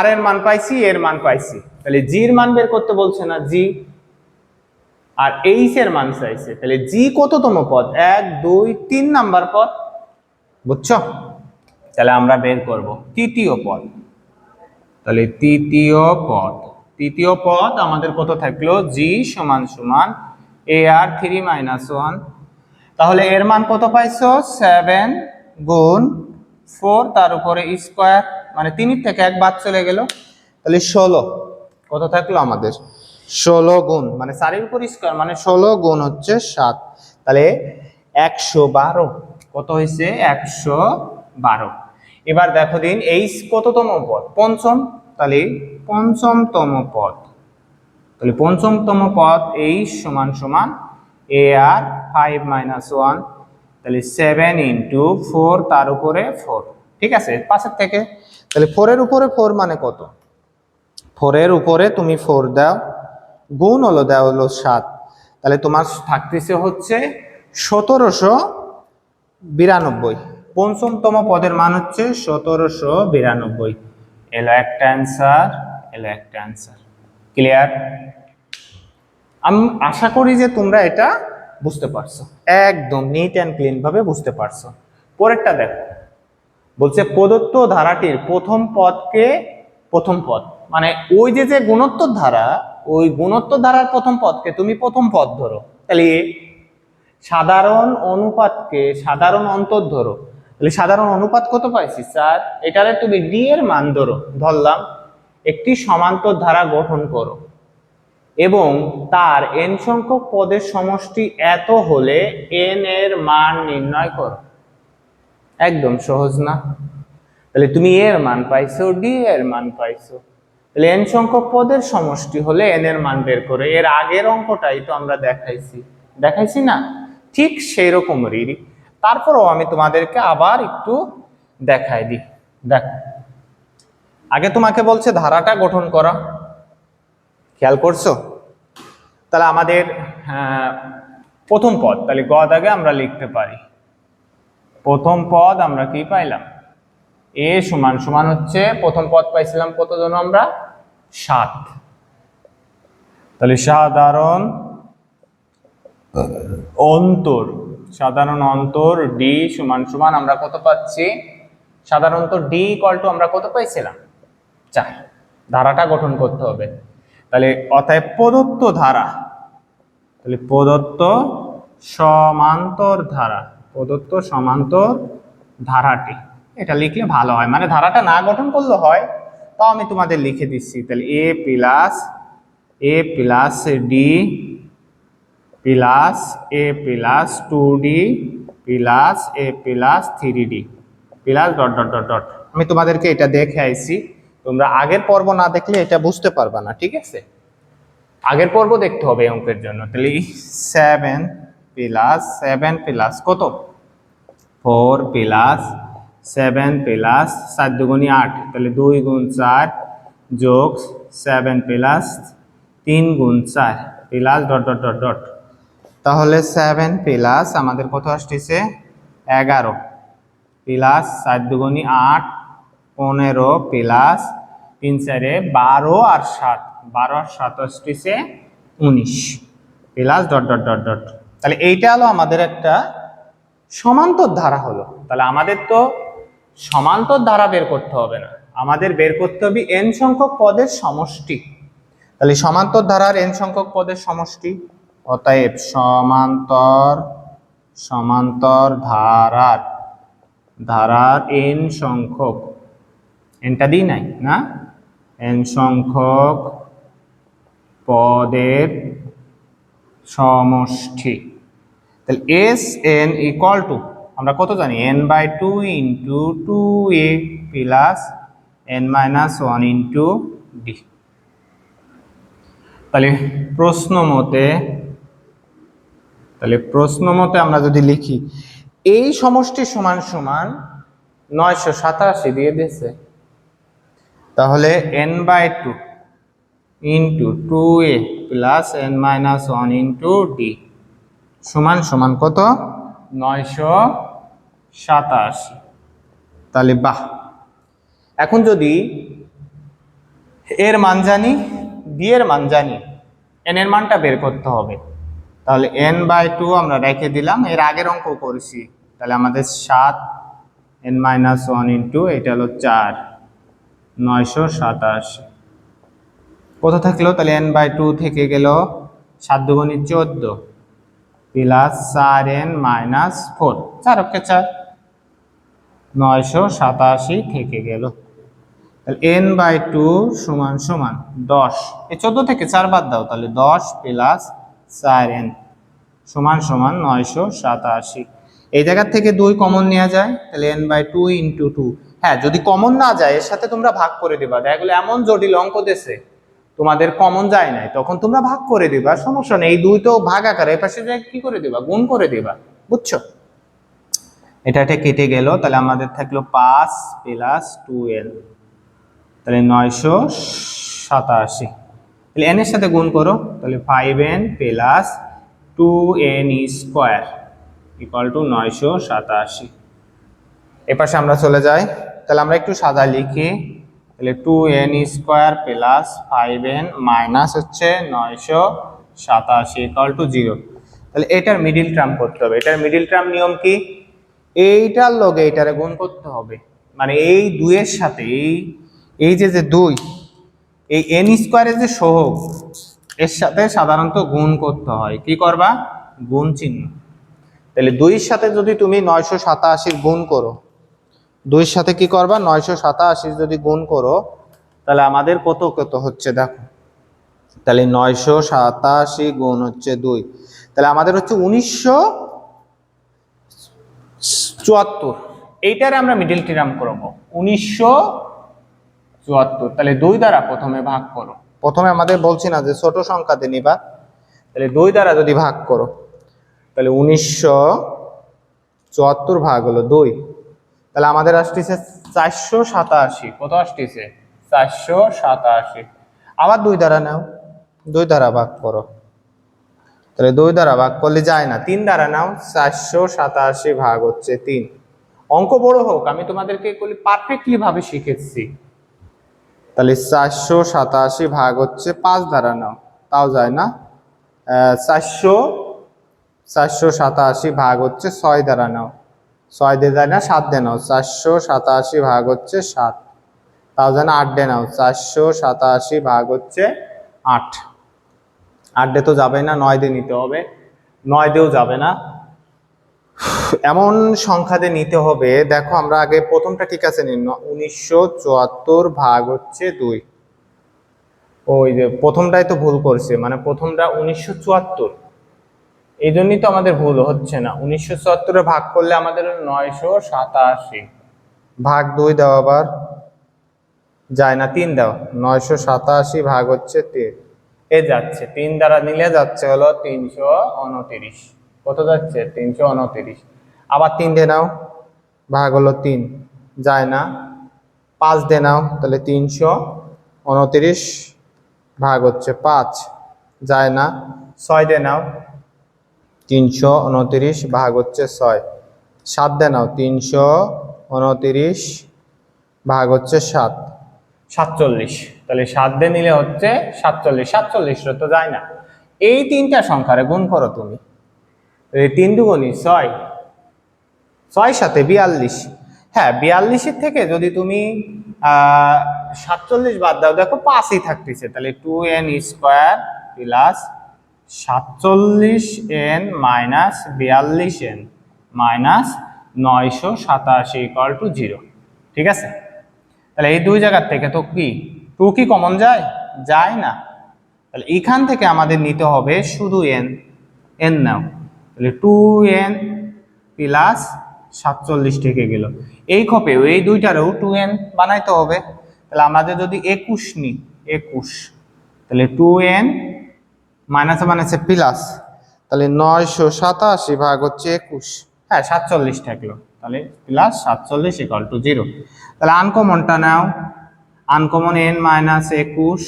r এর মান পাইছি, এর মান পাইছি, তাহলে g এর মান বের করতে বলছে না, g আর h এর মান চাইছে। তাহলে g কততম পদ, 1 2 3 নাম্বার পদ, বুঝছো। তাহলে আমরা বের করব তৃতীয় পদ। তাহলে তৃতীয় পদ আমাদের কত থাকলো, g সমান সমান a আর 3-1। তাহলে এর মান কত পাইছো, 7 গুণ 4 তার উপরে স্কয়ার, মানে 3 থেকে 1 বাদ চলে গেল। তাহলে 16 কত থাকলো আমাদের, 16 গুণ মানে 4 এর উপর স্কয়ার মানে 16 গুণ হচ্ছে 7। তাহলে 112 কত হয়েছে, 112। এবার দেখো দিন h কততম পদ, পঞ্চম। তাহলে পঞ্চমতম পদ, তাহলে পঞ্চমতম পদ h সমান সমান a আর 5-1, তাহলে 7 × 4 তার উপরে 4, ঠিক আছে, 5 থেকে। তাহলে 4 এর উপরে 4 মানে কত, 4 এর উপরে তুমি 4 দাও, গুণ হলো দেওয়া হলো 7, তাহলে তোমার থাকতেছে হচ্ছে 1792। পঞ্চমতম পদের মান হচ্ছে 1792। এলো একটা অ্যান্সার, ক্লিয়ার। আমি আশা করি যে তোমরা এটা বুঝতে পারছো, একদম নিট অ্যান্ড ক্লিন ভাবে বুঝতে পারছো। পরেরটা দেখো, বলছে প্রদত্ত ধারাটির প্রথম পদ মানে ওই যে গুণোত্তর ধারা, ওই গুণোত্তর ধারার প্রথম পদকে তুমি প্রথম পদ ধরো। তাহলে সাধারণ অনুপাতকে সাধারণ অন্তর ধরো, তাহলে সাধারণ অনুপাত কত পাইছি 4। এটারে তুমি ডি এর মান ধরলাম। একটি সমান্তর ধারা গঠন করো এবং তার n সংখ্যক পদের সমষ্টি এত হলে n এর মান নির্ণয় করো। একদম সহজ না? তাহলে তুমি এর মান পাইছো, ডি এর মান পাইছো, তাহলে n সংখ্যক পদের সমষ্টি হলে n এর মান বের করে। এর আগের অঙ্কটাই তো আমরা দেখাইছি না? ঠিক সেই রকমেরই। তারপরও আমি তোমাদেরকে আবার একটু দেখাই দিই। দেখো, আগে তোমাকে বলছে ধারাটা গঠন করা, খেয়াল করছো? তাহলে আমাদের প্রথম পদ, তাহলে গ দাগে আমরা লিখতে পারি। প্রথম পদ আমরা কি পাইলাম? এ সমান সমান হচ্ছে প্রথম পদ পাইছিলাম কত জন আমরা? 7। তাহলে সাধারণ অন্তর ডি সমান সমান আমরা কত পাচ্ছি? সাধারণ অন্তর ডি ইকুয়াল টু আমরা কত পাইছিলাম? 4। ধারাটা গঠন করতে হবে। তাহলে অতএব প্রদত্ত ধারা, তাহলে প্রদত্ত সমান্তর ধারাটি, এটা লিখলে ভালো হয়, মানে ধারাটা না গঠন করলে হয়, তাও আমি তোমাদের লিখে দিচ্ছি। তাহলে a plus d plus a plus 2d plus a plus 3d plus dot dot dot dot. আমি তোমাদেরকে এটা দেখে আইছি, তোমরা আগের পর্ব না দেখলে এটা বুঝতে পারবা না, ঠিক আছে? আগের পর্ব দেখতে হবে অঙ্কের জন্য। তাহলে 7 প্লাস কত? 4 প্লাস 7 প্লাস 4 দুগুণী 8, তাহলে 2 গুণ 4 যোগ 7 প্লাস 3 গুণ 4 plus dot dot dot dot. তাহলে 7 প্লাস আমাদের কত আসতেছে? 11 প্লাস 4 দুগুণী 8, 15 প্লাস 3 4 12 আর 7, 12 আর 7 আসতেছে 19 plus dot dot dot dot. তাহলে এইটা হলো আমাদের একটা সমান্তর ধারা হলো। তাহলে আমাদের তো সমান্তর ধারা বের করতে হবে না, আমাদের বের করতে হবে n সংখ্যক পদের সমষ্টি। তাহলে সমান্তর ধারার n সংখ্যক পদের সমষ্টি, অতএব সমান্তর ধারার n সংখ্যক, nটা দিই নাই না, n সংখ্যক পদের সমষ্টি। তাহলে এস এন ইকুয়াল টু আমরা কত জানি? n/2 into 2a plus n-1 into D. তাহলে প্রশ্ন মতে আমরা যদি লিখি এই সমষ্টি সমান সমান 987 দিয়ে দিয়েছে, তাহলে n/2 into 2a plus n-1 into D সমান সমান কত? 987। তাহলে বাহ, এখন যদি এর মান জানি, ডি এর মান জানি, n এর মানটা বের করতে হবে। তাহলে n/2 আমরা রেখে দিলাম, এর আগের অঙ্ক করেছি। তাহলে আমাদের 7 n-1 ইন্টু এটা হলো 4, 987 কত থাকলো? তাহলে n/2 থেকে গেল 7 দুগুণী 14 প্লাস 4n-4, 4 অক্ষে 4, 987 থেকে গেল। তাহলে n/2 সমান সমান 10, এই 14 থেকে 4 বাদ দাও, তাহলে 10 প্লাস 4n সমান সমান 987। এই জায়গা থেকে 2 কমন নেওয়া যায়, তাহলে n/2 ইন্টু 2। হ্যাঁ, যদি কমন না যায় এর সাথে তোমরা ভাগ করে দিবা। দেখা গেলো এমন জটিল অঙ্ক দেশে তোমাদের কমন যায় নাই, তখন তোমরা ভাগ করে দিবা, সমস্যা নেই। এই 2 তো ভাগ আকারে, এর পাশে যায় কি করে দিবা? গুণ করে দিবা, বুঝছো? এটা কেটে গেল, তাহলে আমাদের থাকলো 5 প্লাস 2n, তাহলে 987। তাহলে n এর সাথে গুণ করো, তাহলে 5n plus 2n square equal to 987। এপাশে আমরা চলে যাই, তাহলে আমরা একটু সাদা লিখি। তাহলে 2n square plus 5n minus হচ্ছে 987 ইকুয়াল টু 0। তাহলে এটার মিডিল টার্ম করতে হবে। এটার মিডিল টার্ম নিয়ম কি? এইটার লগে এইটারে গুণ করতে হবে, মানে এই 2 এর সাথে এই যে 2, এই n স্কোয়ারের যে সহগ এর সাথে সাধারণত গুণ করতে হয়। কি করবা? গুণ চিহ্ন। তাহলে 2 এর সাথে যদি তুমি 987 গুণ করো, 2 সাথে কি করবা 987 যদি গুণ করো তাহলে আমাদের কত কত হচ্ছে দেখো, তাহলে 987 গুণ হচ্ছে 2, তাহলে আমাদের হচ্ছে 1974। এইটারে আমরা মিডল টার্ম করব 1974। তাহলে 2 দ্বারা প্রথমে ভাগ করো, প্রথমে আমাদের বলছি না যে ছোট সংখ্যাতে নিবা, তাহলে 2 দ্বারা যদি ভাগ করো তাহলে 1974 ভাগ হলো 2, তাহলে আমাদের আসতেছে 487। কত আসতেছে 487। আবার 2 দ্বারা নাও, 2 দ্বারা ভাগ করো, তাহলে 2 দ্বারা ভাগ করলে যায় না, 3 দ্বারা নাও, 487 ভাগ হচ্ছে 3। অঙ্ক বড় হোক, আমি তোমাদেরকে পারফেক্টলি ভাবে শিখেছি। তাহলে 487 ভাগ হচ্ছে 5 দ্বারা নাও, তাও যায় না। 487 ভাগ হচ্ছে 6 দ্বারা নাও, 6 দিয়ে যায় না, 7 দিয়ে নাও, 487 ভাগ হচ্ছে 7, তাও যায় না। 8 দিয়ে নাও, 487 ভাগ হচ্ছে 8, 8 দিয়ে তো যাবে না, 9 দিয়ে নিতে হবে, 9 দিয়েও যাবে না, এমন সংখ্যা দিয়ে নিতে হবে। দেখো আমরা আগে প্রথমটা ঠিক আছে নিন, 1974 ভাগ হচ্ছে 2, ওই যে প্রথমটাই তো ভুল করছে, মানে প্রথমটা 1974, এই জন্যই তো আমাদের ভুল হচ্ছে না। 1974 ভাগ করলে আমাদের 987 ভাগ 2 দাও, আবার যায় না, 3 দাও, 987 ভাগ হচ্ছে 3, এ যাচ্ছে 3 দ্বারা নিলে যাচ্ছে হলো 329। কত যাচ্ছে 329। আবার 3 দিয়ে নাও, ভাগ হলো 3, যায় না। 5 দিয়ে নাও, তাহলে 329 ভাগ হচ্ছে 5, যায় না। 6 দিয়ে নাও, 329 ভাগ হচ্ছে 6, 7 দিয়ে নাও, 329 ভাগ হচ্ছে 7, 47। তাহলে 7 দিয়ে নিলে হচ্ছে 47, 47 তো যায় না। এই তিনটা সংখ্যারে গুণ করো তুমি, 3 দুগুণী 6, 6 সাথে 42। হ্যাঁ, 42 থেকে যদি তুমি 47 বাদ দাও, দেখো 5ই থাকতেছে, তাহলে 2n square plus 47n minus 42n minus 987 equal to 0। ঠিক আছে, তাহলে এই 2 জায়গার থেকে তো কি 2 কি কমন যায়? যায় না। তাহলে এখান থেকে আমাদের নিতে হবে শুধু n নাও, তাহলে 2n প্লাস 47 থেকে গেল, এই খপেও এই দুইটারেও 2n বানাইতে হবে। তাহলে আমাদের যদি 21 নিই, 21, তাহলে 2n মাইনাসে মাইনাসে প্লাস, তাহলে 987 ভাগ হচ্ছে 21, হ্যাঁ 47 থাকলো, তাহলে প্লাস 47 ইকুয়াল টু 0। তাহলে আনকমনটা নাও, আনকমন n মাইনাস 21,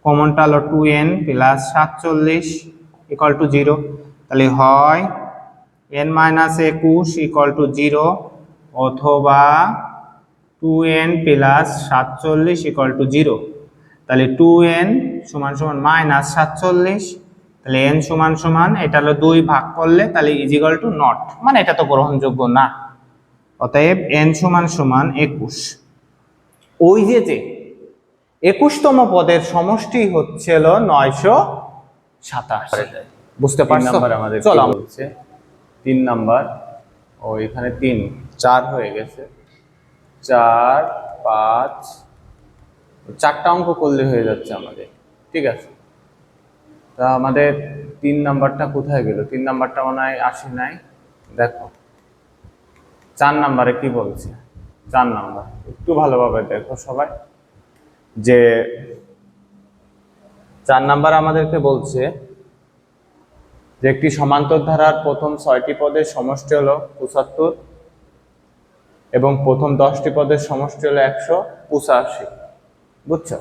কমনটা হলো 2n প্লাস 47 ইকুয়াল টু 0। তাহলে হয় n মাইনাস 21 ইকুয়াল টু 0 অথবা 2n প্লাস 47 ইকুয়াল টু 0। তাহলে 2n সমান সমান মাইনাস 47, তাহলে n সমান সমান এটা হলো 2 ভাগ করলে তাহলে ইজ ইকুয়াল টু নট, মানে এটা তো গ্রহণযোগ্য না। অতএব n সমান সমান 21। ওই যে 21তম পদের সমষ্টি হচ্ছে হলো 987। বুঝতে পারছো? আমাদের চলো বলছে 3 নাম্বার, ও এখানে 3 4 হয়ে গেছে, 4 5 4টা অঙ্ক করলে হয়ে যাচ্ছে আমাদের। ঠিক আছে, তা আমাদের 3 নাম্বারটা কোথায় গেল? 3 নাম্বারটা মনে হয় আসে নাই। দেখো 4 নাম্বারে কি বলছে, 4 নাম্বার একটু ভালোভাবে দেখো সবাই, যে 4 নাম্বার আমাদেরকে বলছে যে একটি সমান্তর ধারার প্রথম 6টি পদের সমষ্টি হলো 75 এবং প্রথম 10টি পদের সমষ্টি হলো 185। বুঝছো?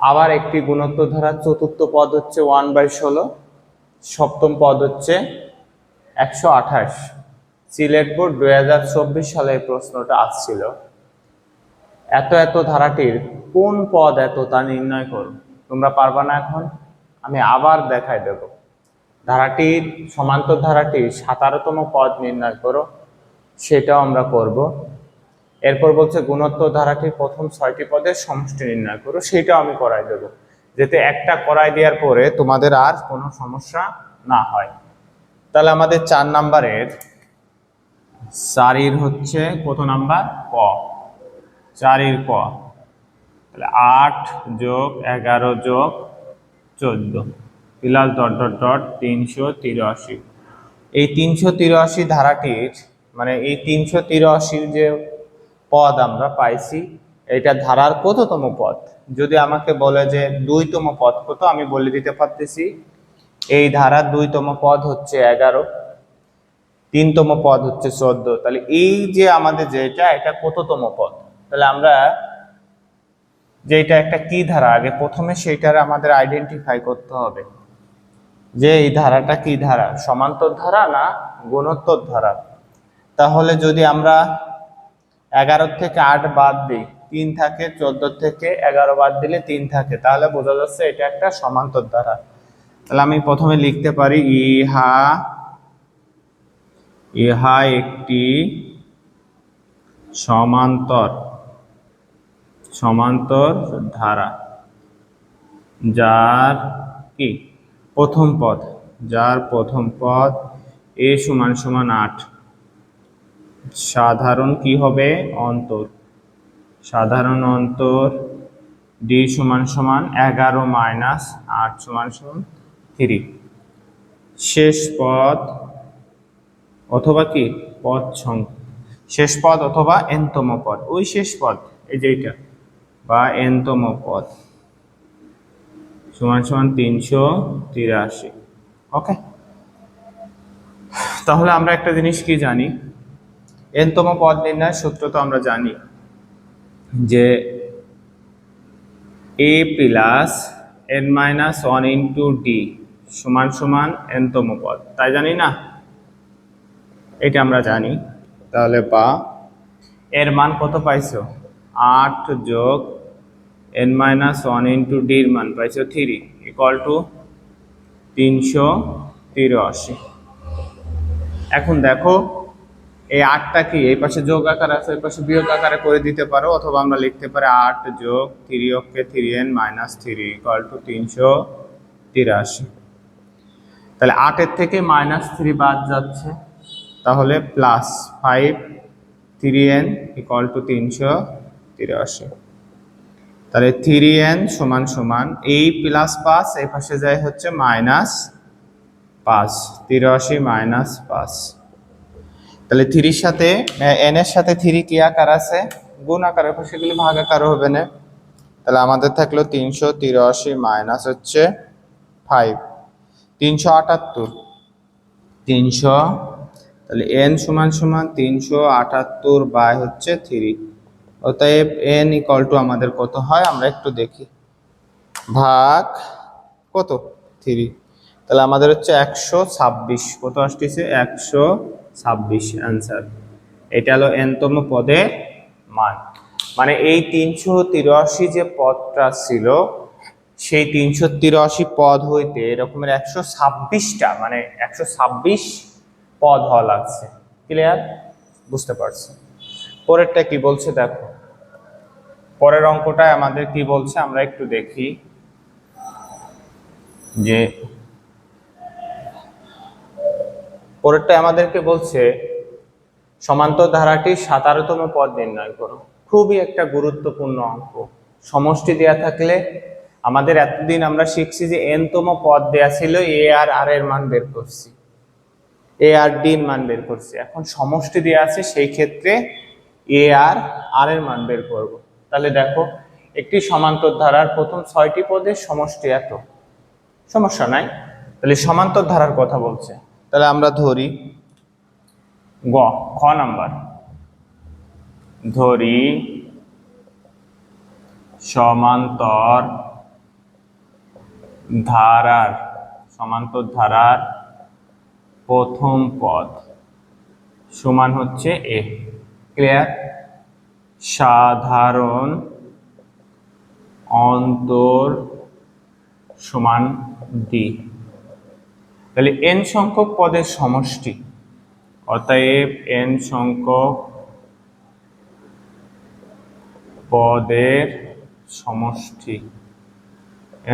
আবার একটি গুণোত্তর ধারার চতুর্থ পদ হচ্ছে 1/16, সপ্তম পদ হচ্ছে 128। সিলেট বোর্ড 2024 সালে এই প্রশ্নটা আসছিল। এত এত ধারাটির কোন পদ এত তা নির্ণয় করো। তোমরা পারবা না এখন, আমি আবার দেখাই দেব। ধারাটির সমান্তর ধারাটির 17তম পদ নির্ণয় করো, সেটাও আমরা করব। এরপর বলছে গুণোত্তর ধারাটির প্রথম 6টি পদের সমষ্টি নির্ণয় করো, সেটাও আমি করাই দেব, যাতে একটা করাই দেওয়ার পরে তোমাদের আর কোনো সমস্যা না হয়। তাহলে আমাদের 4 নাম্বারের 4 হচ্ছে কত নাম্বার? ক। 4 ক, তাহলে 8 যোগ 11 যোগ 14 প্লাস ডট ডট ডট 383। এই 383 ধারাটির মানে এই 383 যে পদ আমরা পাইছি, এটা ধারার কততম পদ? যদি আমাকে বলে যে 2তম পদ কত, আমি বলে দিতে পারতেছি এই ধারার 2তম পদ হচ্ছে 11, 3তম পদ হচ্ছে 14। তাহলে এই যে আমাদের যেটা, এটা কততম পদ? তাহলে আমরা যে এটা একটা কি ধারা, আগে প্রথমে সেইটার আমাদের আইডেন্টিফাই করতে হবে যে এই ধারাটা কি ধারা, সমান্তর ধারা না গুণোত্তর ধারা। তাহলে যদি আমরা 11 থেকে 8 বাদ দিই 3 থাকে, 14 থেকে 11 বাদ দিলে 3 থাকে, তাহলে বোঝা যাচ্ছে এটা একটা সমান্তর ধারা। তাহলে আমি প্রথমে লিখতে পারি ইহা একটি সমান্তর ধারা যার কি প্রথম পদ, a সমান সমান 8, সাধারণ কি হবে? অন্তর, সাধারণ অন্তর d সমান সমান 11 মাইনাস 8 সমান সমান 3। শেষ পদ অথবা কি পদ সংখ্যা, শেষ পদ অথবা nতম পদ, ওই শেষ পদ এই যে এটা বা nতম পদ সমান সমান 383। ওকে, তাহলে আমরা একটা জিনিস কি জানি, nতম পদ নির্ণয়ের সূত্র তো আমরা জানি যে a plus n minus 1 into D সমান সমান nতম পদ, তাই জানি না? এটা আমরা জানি। তাহলে বা এর মান কত পাইছো? 8 যোগ n মাইনাস 1 ইন্টু ডির মান পাইছো 3 ইকুয়াল টু 383। এখন দেখো এই 8টা কি এই পাশে যোগ আকার আছে, এই পাশে বিয়োগ আকারে করে দিতে পারো, অথবা আমরা লিখতে পারি 8 যোগ 3 অক্ষে 3n মাইনাস 3 ইকুয়াল টু 383। তাহলে 8 এর থেকে মাইনাস 3 বাদ যাচ্ছে, তাহলে প্লাস 5 3n ইকুয়াল টু 383। তাহলে 3n সমান সমান এই প্লাস 5 এই পাশে যায় হচ্ছে মাইনাস 5, 83 মাইনাস 5। তাহলে 3 এর সাথে n এর সাথে 3 কি আকার আছে? গুণ আকারে, সেগুলি ভাগ আকার হবে না। তাহলে আমাদের থাকলো 383 মাইনাস হচ্ছে 5, 378। 300, তাহলে n সমান সমান 378 বাই হচ্ছে 3, অতএব n ইকুয়াল টু আমাদের কত হয় আমরা একটু দেখি, ভাগ কত 3, তাহলে আমাদের হচ্ছে 126। কত আসতেছে? 126 অ্যান্সার। এটা হলো nতম পদের মান। মানে এই 383 যে পদটা ছিল, সেই 383 পদ হইতে এরকমের 126টা মানে 126 পদ হওয়া লাগছে। ক্লিয়ার? বুঝতে পারছো? পরেরটা কি বলছে দেখো, পরের অঙ্কটায় আমাদের কি বলছে আমরা একটু দেখি যে পরেরটায় আমাদেরকে বলছে সমান্তর ধারাটির 17তম পদ নির্ণয় করো। খুবই একটা গুরুত্বপূর্ণ অঙ্ক। সমষ্টি দেয়া থাকলে আমাদের এতদিন আমরা শিখছি যে nতম পদ দেয়া ছিল, a আর r এর মান বের করছি, a আর d এর মান বের করছি। এখন সমষ্টি দেয়া আছে, সেই ক্ষেত্রে a আর r এর মান বের করব। তাহলে দেখো একটি সমান্তর ধারার প্রথম 6টি পদের সমষ্টি এত, সমস্যা নাই। তাহলে সমান্তর ধারার কথা বলছে, তাহলে আমরা ধরি খ নাম্বার, ধরি সমান্তর ধারার প্রথম পদ সমান হচ্ছে a। ক্লিয়ার? সাধারণ অন্তর সমান d। তাহলে n সংখ্যক পদের সমষ্টি, অতএব n সংখ্যক পদের সমষ্টি,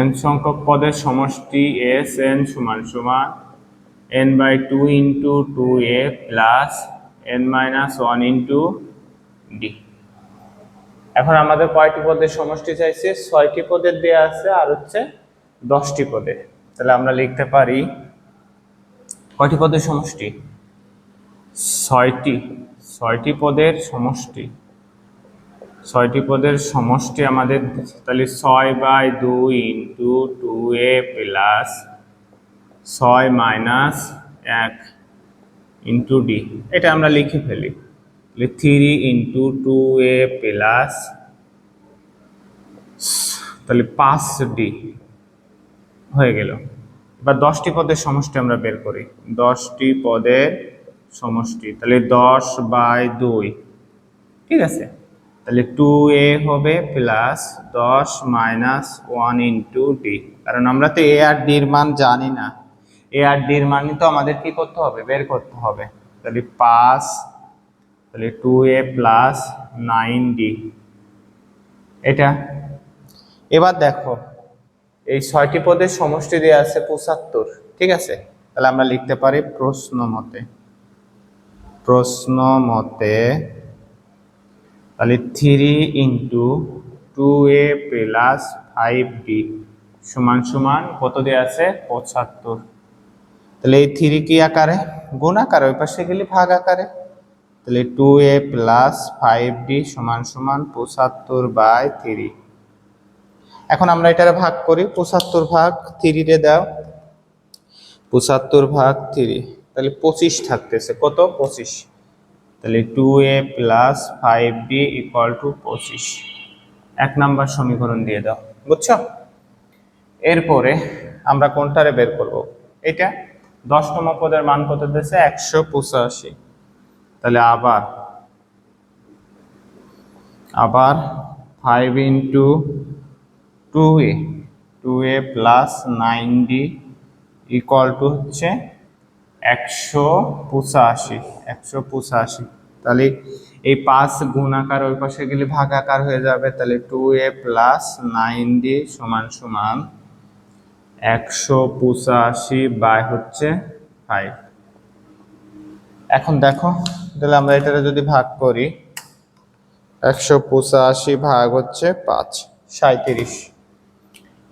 n সংখ্যক পদের সমষ্টি Sn সমান সমান n/2 × 2a plus n minus one into D. এখন আমাদের কয়টি পদের সমষ্টি চাইছে? 6টি পদের দেয়া আছে আর হচ্ছে 10টি পদের। তাহলে আমরা লিখতে পারি কয়টি পদের সমষ্টি? 6টি পদের সমষ্টি। 6টি পদের সমষ্টি আমাদের, তাহলে 6/2 into 2a plus 6 minus 1 into D. এটা আমরা লিখে ফেলি। 3 ইন্টু 2a প্লাস, তাহলে 5d হয়ে গেল। এবার 10টি পদের সমষ্টি আমরা বের করি। 10টি পদের সমষ্টি, তাহলে 10/2, ঠিক আছে। তাহলে 2a হবে প্লাস 10 মাইনাস 1 ইন্টু ডি, কারণ আমরা তো এ আর ডির মান জানি না। এ আর ডির মানই তো আমাদের কি করতে হবে? বের করতে হবে। তাহলে 5, তাহলে 2a প্লাস 9d এটা। এবার দেখো এই 6টি পদের সমষ্টি দেওয়া আছে 75, ঠিক আছে। তাহলে আমরা লিখতে পারি প্রশ্ন মতে তাহলে 3 ইন্টু 2a প্লাস 5d সমান সমান কত দেওয়া আছে? 75। তাহলে এই 3 কি আকারে? গুণ আকারে, ওই পাশে গেলে ভাগ আকারে। তাহলে 2a প্লাস 5d সমান সমান 75/3। এখন আমরা এটারে ভাগ করি। 75 ভাগ 3 রে দাও, 75/3, তাহলে 25 থাকতেছে। কত? 25। তাহলে 2a plus 5d equal to 25। 1 number সমীকরণ দিয়ে দাও, বুঝছো? এরপরে আমরা কোনটারে বের করব? এটা 10তম পদের মান কত দিয়েছে? 185। তাহলে আবার 5 into 2a plus 9d equal to হচ্ছে 185। তাহলে এই 5 গুণ আকার ওই পাশে গেলে ভাগ আকার হয়ে যাবে। তাহলে 2a প্লাস 9d সমান সমান 185 হচ্ছে 5। এখন দেখো, তাহলে আমরা এটা যদি ভাগ করি, 185 ভাগ হচ্ছে 5, 37।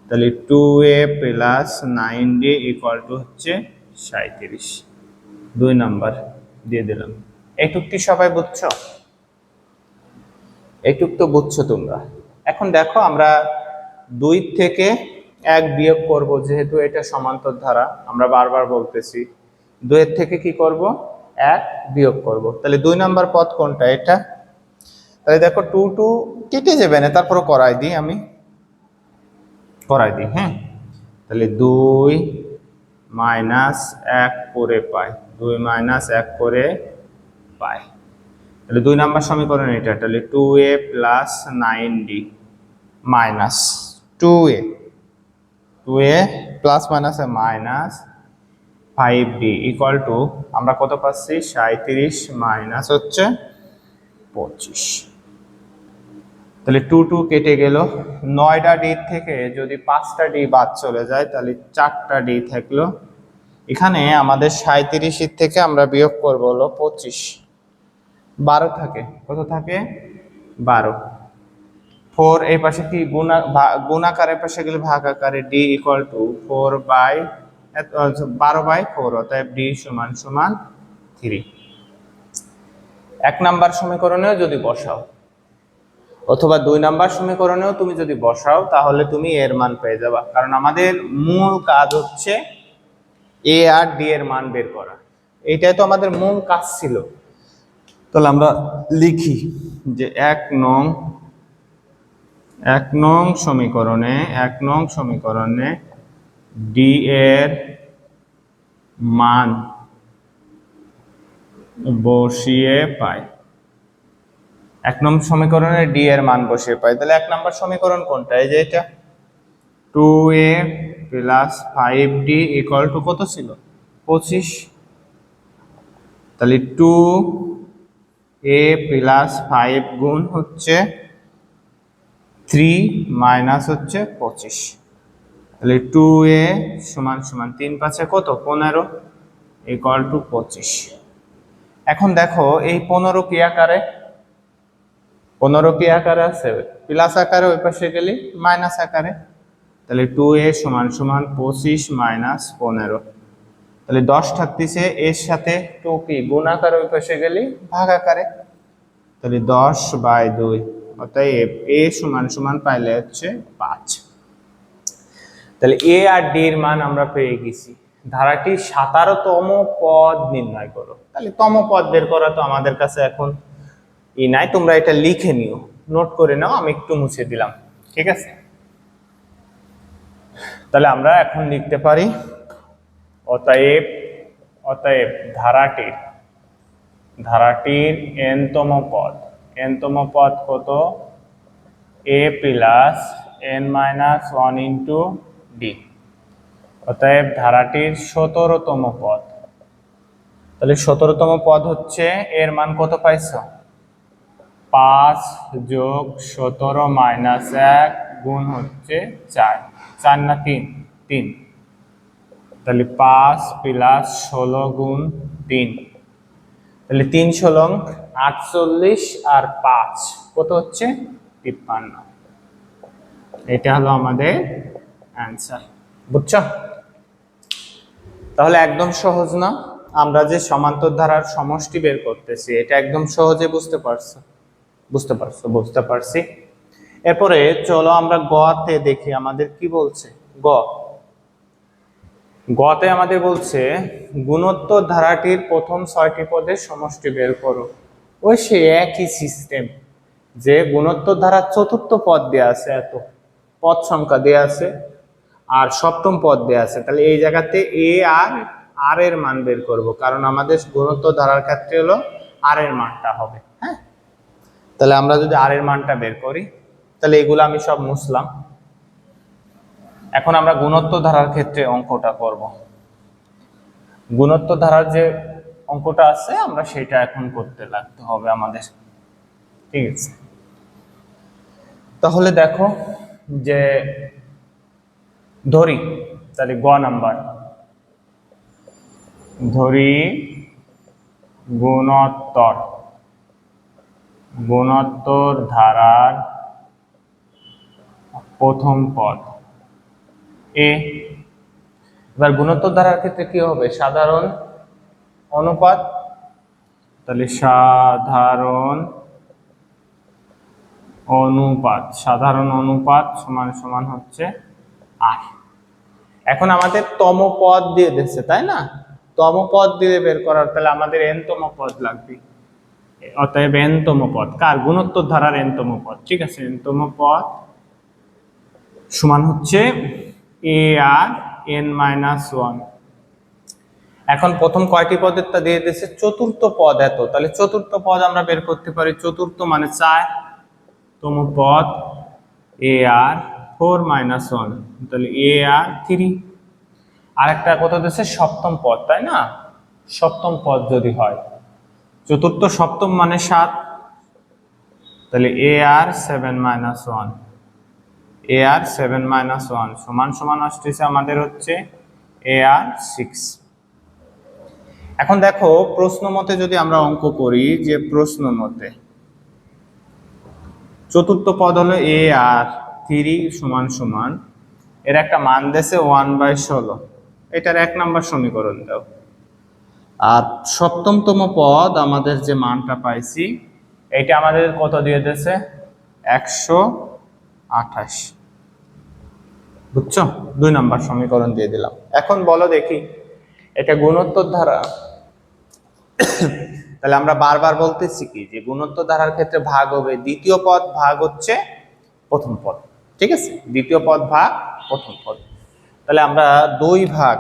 তাহলে 2a plus 9d equal to হচ্ছে 37। 2 নাম্বার দিয়ে দিলাম। এইটুকটি সবাই বুঝছো? এইটুক তো বুঝছো তোমরা। এখন দেখো আমরা 2 থেকে 1 বিয়োগ করব, যেহেতু এটা সমান্তর ধারা, আমরা বারবার বলতেছি 2 এর থেকে কি করব? 1 বিয়োগ করব। তাহলে 2 নাম্বার পদ কোনটা? এটা। তাহলে দেখো 2 কেটে যাবে না, তারপরে করাই দিই, হ্যাঁ। তাহলে 2 মাইনাস 1 করে পাই, 2 মাইনাস 1 করে পাই। তাহলে 2 নাম্বার সমীকরণ এটা। তাহলে 2a plus 9d minus 2a plus মাইনাসে মাইনাস 5d ইকুয়াল টু আমরা কত পাচ্ছি? 37 মাইনাস হচ্ছে 25। তাহলে 2 কেটে গেল। 9টা ডি থেকে যদি 5টা ডি বাদ চলে যায়, তাহলে 4টা ডি থাকলো। এখানে আমাদের 37 থেকে আমরা বিয়োগ করবো হলো 25, 12 থাকে। কত থাকে? 12। 4 এই পাশে কি গুণাকারের পাশে গেলে ভাগ আকারে, ডি ইকুয়াল টু 12/4, অতএব ডি সমান সমান 3। 1 নাম্বার সমীকরণেও যদি বসাও অথবা 2 নাম্বার সমীকরণেও তুমি যদি বসাও, তাহলে তুমি এর মান পেয়ে যাবা। কারণ আমাদের মূল কাজ হচ্ছে এ আর ডি এর মান বের করা। এইটাই তো আমাদের মূল কাজ ছিল। তাহলে আমরা লিখি যে 1 নং সমীকরণে ডি এর মান বসিয়ে পাই। 1 নং সমীকরণে ডি এর মান বসিয়ে পাই। তাহলে 1 নম্বর সমীকরণ কোনটা? এই যে এটা। 2a plus 5d equal to কত ছিল? 25। তাহলে 2a প্লাস 5 গুণ হচ্ছে 3 মাইনাস হচ্ছে 25। তাহলে 2a সমান সমান 3 5 কত? 15 ইকুয়াল টু 25। এখন দেখো এই 15 কি আকারে, 15 কি আকারে আছে, প্লাস আকারে, ওই পাশে গেলে মাইনাস আকারে। তাহলে 2a সমান সমান 25 মাইনাস 15। তাহলে 10 থাকতেছে, এর সাথে 2 কি গুণ আকারে, ওই পাশে গেলে ভাগ আকারে। তাহলে 10/2, অতএব a সমান সমান পাইলে হচ্ছে 5। তাহলে a আর d এর মান আমরা পেয়ে গেছি। ধারাটির 17তম পদ নির্ণয় করো। তাহলে তম পদ বের করা তো আমাদের কাছে এখন নাই, তোমরা এটা লিখে নিও, নোট করে নাও, আমি একটু মুছে দিলাম, ঠিক আছে। তাহলে আমরা এখন লিখতে পারি অতএব অতএব ধারাটির n-তম পদ, n-তম পদ কত, a plus n-1 into d। অতএব ধারাটির 17তম পদ। তাহলে 17তম পদ হচ্ছে, এর মান কত পাইছো, 5 যোগ 17 মাইনাস 1 গুণ হচ্ছে 4, 4 না 3, 3। তাহলে 5 প্লাস 16 গুণ 3, তাহলে 3 16 48 আর 5 কত হচ্ছে 53। এটা হলো আমাদের অ্যান্সার, বুঝছো? তাহলে একদম সহজ না? আমরা যে সমান্তর ধারার সমষ্টি বের করতেছি, এটা একদম সহজে বুঝতে পারছি। এরপরে চলো আমরা গতে দেখি আমাদের কি বলছে। গতে আমাদের বলছে গুণোত্তর ধারাটির প্রথম 6টি পদের সমষ্টি বের করো। ওই সে একই সিস্টেম, যে গুণোত্তর ধারার 4র্থ পদ দেয়া আছে, এত পদ সংখ্যা দেয়া আছে, আর 7ম পদ দেয়া আছে। তাহলে এই জায়গাতে এ আর এর মান বের করব, কারণ আমাদের গুণোত্তর ধারার ক্ষেত্রে হলো আর এর মানটা হবে। হ্যাঁ, তাহলে আমরা যদি আর এর মানটা বের করি, তাহলে এগুলো আমি সব মুছলাম। এখন আমরা গুণোত্তর ধারার ক্ষেত্রে অঙ্কটা করব। গুণোত্তর ধারার যে অঙ্কটা আছে, আমরা সেটা এখন করতে লাগতে হবে আমাদের, ঠিক আছে। তাহলে দেখো যে ধরি, তাহলে গ নাম্বার, ধরি গুণোত্তর ধারার প্রথম পদ এ। এবার গুণোত্তর ধারার ক্ষেত্রে কি হবে, সাধারণ অনুপাত। তাহলে সাধারণ অনুপাত সমান সমান হচ্ছে আর। এখন আমাদের তম পদ দিয়ে দিচ্ছে, তাই না? তম পদ দিয়ে বের করার, তাহলে আমাদের n-তম পদ লাগবে। অতএব n-তম পদ কার, গুণোত্তর ধারার n-তম পদ, ঠিক আছে। n-তম পদ সমান হচ্ছে a আর n-1। এখন প্রথম কয়টি পদের তা দিয়ে দিয়েছে, 4র্থ পদ এত। তাহলে 4র্থ পদ আমরা বের করতে পারি, 4র্থ মানে 4তম পদ a আর 4-1, তাহলে a আর 3। আরেকটা কত দিয়েছে, 7ম পদ, তাই না? 7ম পদ যদি হয়, 4র্থ 7ম মানে 7, তাহলে a আর 7-1, a আর 7-1 সমান সমান আসতেছে আমাদের হচ্ছে a আর 6। এখন দেখো প্রশ্ন মতে যদি আমরা অঙ্ক করি, যে প্রশ্ন মতে 4র্থ পদ হলো a আর 3 সমান সমান, এর একটা মান দিয়েছে 1/16, এটার 1 নম্বর সমীকরণ দাও। আর 7তম পদ আমাদের যে মানটা পাইছি, এটা আমাদের কত দিয়ে দিয়েছে, 128, বুঝছো? 2 নম্বর সমীকরণ দিয়ে দিলাম। এখন বলো দেখি, এটা গুণোত্তর ধারা। তাহলে আমরা বারবার বলতেছি কি, যে গুণোত্তর ধারার ক্ষেত্রে ভাগ হবে দ্বিতীয় পদ ভাগ হচ্ছে প্রথম পদ, ঠিক আছে। দ্বিতীয় পদ ভাগ প্রথম পদ। তাহলে আমরা 2 ভাগ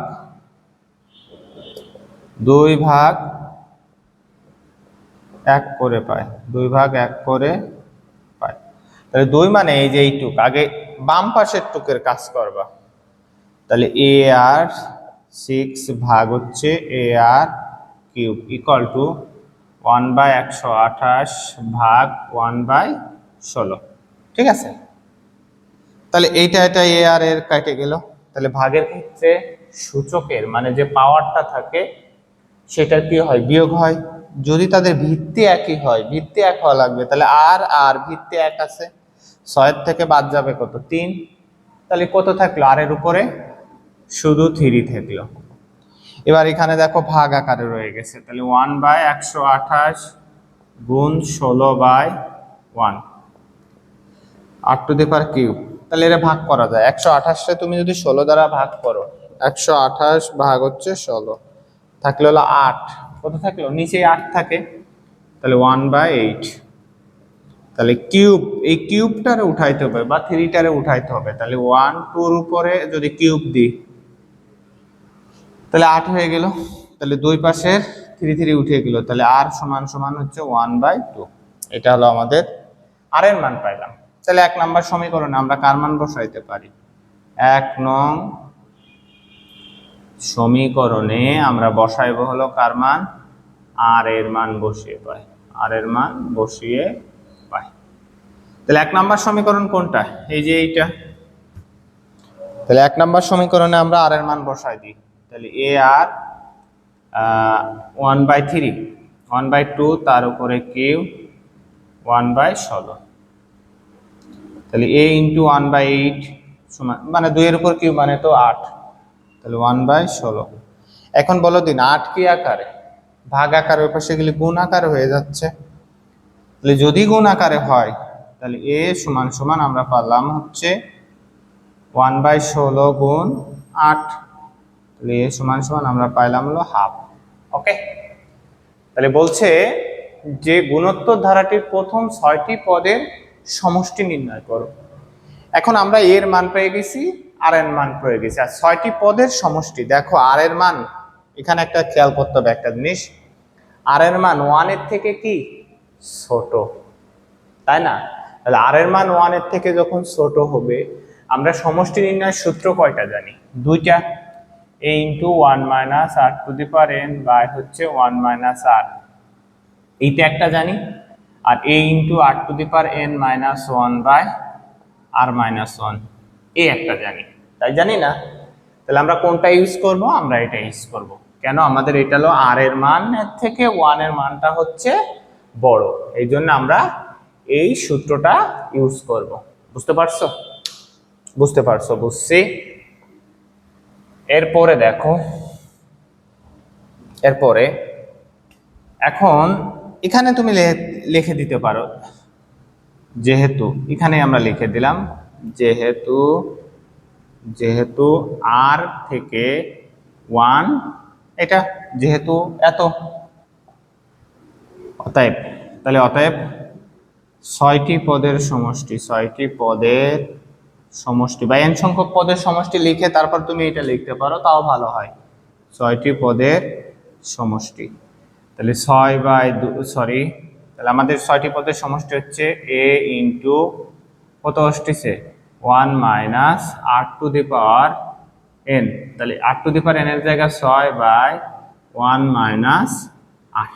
1 করে পাই, 2 ভাগ 1 করে পাই। তাহলে 2 মানে এই যে এইটুক, আগে বাম পাশের টুকের কাজ করবা। তাহলে a আর 6 ভাগ হচ্ছে a আর কিউব ইকুয়াল টু 1/128 ভাগ 1/16, ঠিক আছে। তাহলে এটা a আর এর কেটে গেল। তাহলে ভাগের ক্ষেত্রে সূচকের মানে যে পাওয়ারটা থাকে, সেটার কি হয়, বিয়োগ হয়। যদি তাদের ভিত্তি একই হয়, ভিত্তি এক হওয়া লাগবে, তাহলে আর আর ভিত্তি এক আছে, 6 থেকে বাদ যাবে কত 3, তাহলে কত থাকলো আর এর উপরে শুধু 3 থাকলো। এবার এখানে দেখো ভাগ আকারে রয়ে গেছে, তাহলে 1/128 গুণ 16/1 r³ তাহলে এটা ভাগ করা যায়। 128টা তুমি যদি 16 দ্বারা ভাগ করো, 128 ভাগ হচ্ছে 16, থাকলে হলো 8, কত থাকলো নিচে 8 থাকে, তাহলে 1/8। তাহলে কিউব, এই কিউবটারে উঠাইতে হবে বা 3টারে উঠাইতে হবে, তাহলে 1 2 এর উপরে যদি কিউব দিই তাহলে 8 হয়ে গেল, তাহলে দুই পাশের 3 3 উঠে গেল, তাহলে r সমান সমান হচ্ছে 1/2। এটা হলো আমাদের আর এর মান পাইলাম। তাহলে 1 নাম্বার সমীকরণে আমরা কার মান বসাইতে পারি? 1 নং সমীকরণে আমরা বসাইব হলো কার মান? আর এর মান বসিয়ে পাই, আর এর মান বসিয়ে পাই। তাহলে 1 নাম্বার সমীকরণ কোনটা? এই যে এইটা। তাহলে 1 নাম্বার সমীকরণে আমরা আর এর মান বসাই দিই, তাহলে এ আর 1/3, 1/2 তার উপরে কিউ 1/16, তাহলে a ইন্টু 1/8 সমান, মানে 2 এর উপর কিউ মানে তো 8, তাহলে 1/16। এখন বলো দিন 8 কি আকারে? ভাগ আকারে, ওই পাশে গেলে গুণ আকারে হয়ে যাচ্ছে। তাহলে যদি গুণ আকারে হয় তাহলে a সমান সমান আমরা পারলাম হচ্ছে 1/16 গুণ 8, তাহলে a সমান সমান আমরা পাইলাম হলো হাফ। ওকে, তাহলে বলছে যে গুণোত্তর ধারাটির প্রথম 6টি পদের সমষ্টি নির্ণয় করো। এখন আমরা এর মান পেয়ে গেছি, আর এর মান পেয়ে গেছি, আর 6টি পদের সমষ্টি। দেখো আর এর মান এখানে একটা খেয়াল করতে হবে একটা জিনিস, আর এর মান 1 এর থেকে কি ছোট, তাই না? তাহলে আর এর মান 1 এর থেকে যখন ছোট হবে, আমরা সমষ্টি নির্ণয়ের সূত্র কয়টা জানি? দুইটা, a into 1 minus r⁴n by হচ্ছে 1 মাইনাস r, এইটা একটা জানি, আর a into r⁴n minus 1 by r minus 1 এই একটা জানি, তাই জানি না? তাহলে আমরা কোনটা ইউজ করব? আমরা এটা ইউজ করব। কেন? আমাদের এটা হলো আর এর মানের থেকে 1 এর মানটা হচ্ছে বড়, এই জন্য আমরা এই সূত্রটা ইউজ করব। বুঝতে পারছো? বুঝতে পারছো? বুঝছি। এরপরে দেখো, এরপরে এখন এখানে তুমি লিখে দিতে পারো, যেহেতু এখানে আমরা লিখে দিলাম যেহেতু যেহেতু আর থেকে 1 এটা যেহেতু এত, অতএব, তাহলে অতএব 6টি পদের সমষ্টি, 6টি পদের সমষ্টি বা n সংখ্যক পদের সমষ্টি লিখে তারপর তুমি এটা লিখতে পারো, তাও ভালো হয়। 6টি পদের সমষ্টি, তাহলে 6/2, তাহলে আমাদের 6টি পদের সমষ্টি হচ্ছে a ইন্টু কত আসতেছে 1 মাইনাস r⁴n, তাহলে r⁴n এর জায়গা 6/1 মাইনাস r।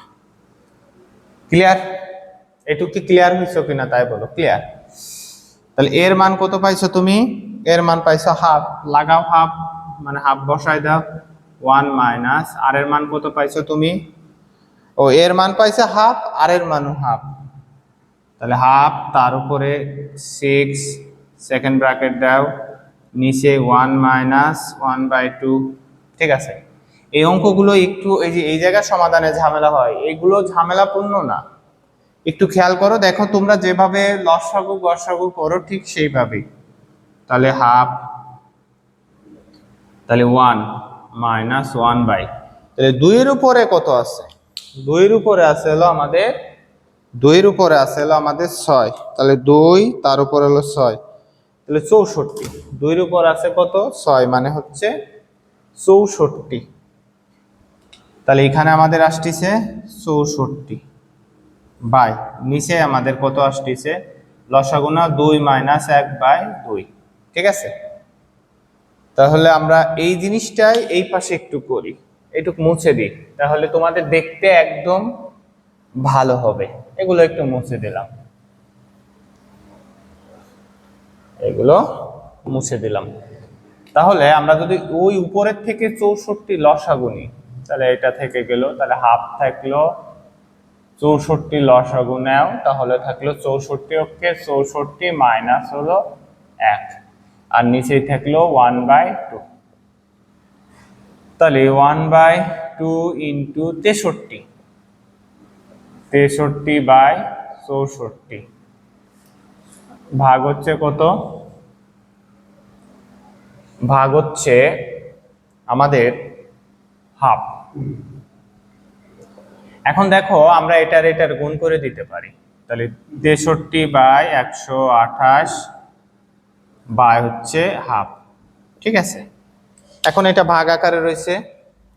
ক্লিয়ার? এটুকু কি ক্লিয়ার হয়েছে কিনা তাই বলো, ক্লিয়ার? তাহলে এর মান কত পাইছো তুমি? এর মান পাইছো হাফ, লাগাও হাফ, মানে হাফ বসাই দাও, 1 মাইনাস আর এর মান কত পাইছো তুমি? ও এর মান পাইছে হাফ, আর এর মানও হাফ, তাহলে হাফ তার উপরে 6 সেকেন্ড ব্র্যাকেট দাও, নিচে 1 মাইনাস 1/2। ঠিক আছে, এই অঙ্কগুলো একটু এই যে এই জায়গার সমাধানে ঝামেলা হয়, এগুলো ঝামেলাপূর্ণ না, একটু খেয়াল করো। দেখো তোমরা যেভাবে লসাগু গসাগু করো ঠিক সেইভাবেই। তাহলে হাফ, তাহলে 1 মাইনাস 1/, তাহলে 2 এর উপরে কত আছে? 2 এর উপরে আছে হলো আমাদের 2 এর উপরে আছে হলো আমাদের 6, তাহলে 2 তার উপরে হলো 6, তাহলে 64। 2 এর উপর আছে কত? 6, মানে হচ্ছে 64। তাহলে এখানে আমাদের আসতেছে 64 বাই নিচে আমাদের কত আসতেছে? লসাগু না 2 মাইনাস 1/2। ঠিক আছে, তাহলে আমরা এই জিনিসটাই এই পাশে একটু করি, এটুকু মুছে দিই, তাহলে তোমাদের দেখতে একদম ভালো হবে। এগুলো একটু মুছে দিলাম, এগুলো মুছে দিলাম। তাহলে আমরা যদি ওই উপরের থেকে 64 লসাগু নিই, তাহলে এটা থেকে গেল, তাহলে হাফ থাকলো 64 লসাগু নাও, তাহলে থাকলো 64, ওকে 64 মাইনাস হলো 1, আর নিচেই থাকলো 1/2। তাহলে 1/2 ইন্টু 63, 63/64 ভাগ হচ্ছে কত? ভাগ হচ্ছে আমাদের হাফ। এখন দেখো আমরা এটার গুণ করে দিতে পারি, তাহলে 63/128 বাই হচ্ছে হাফ, ঠিক আছে। এখন এটা ভাগ আকারে রয়েছে,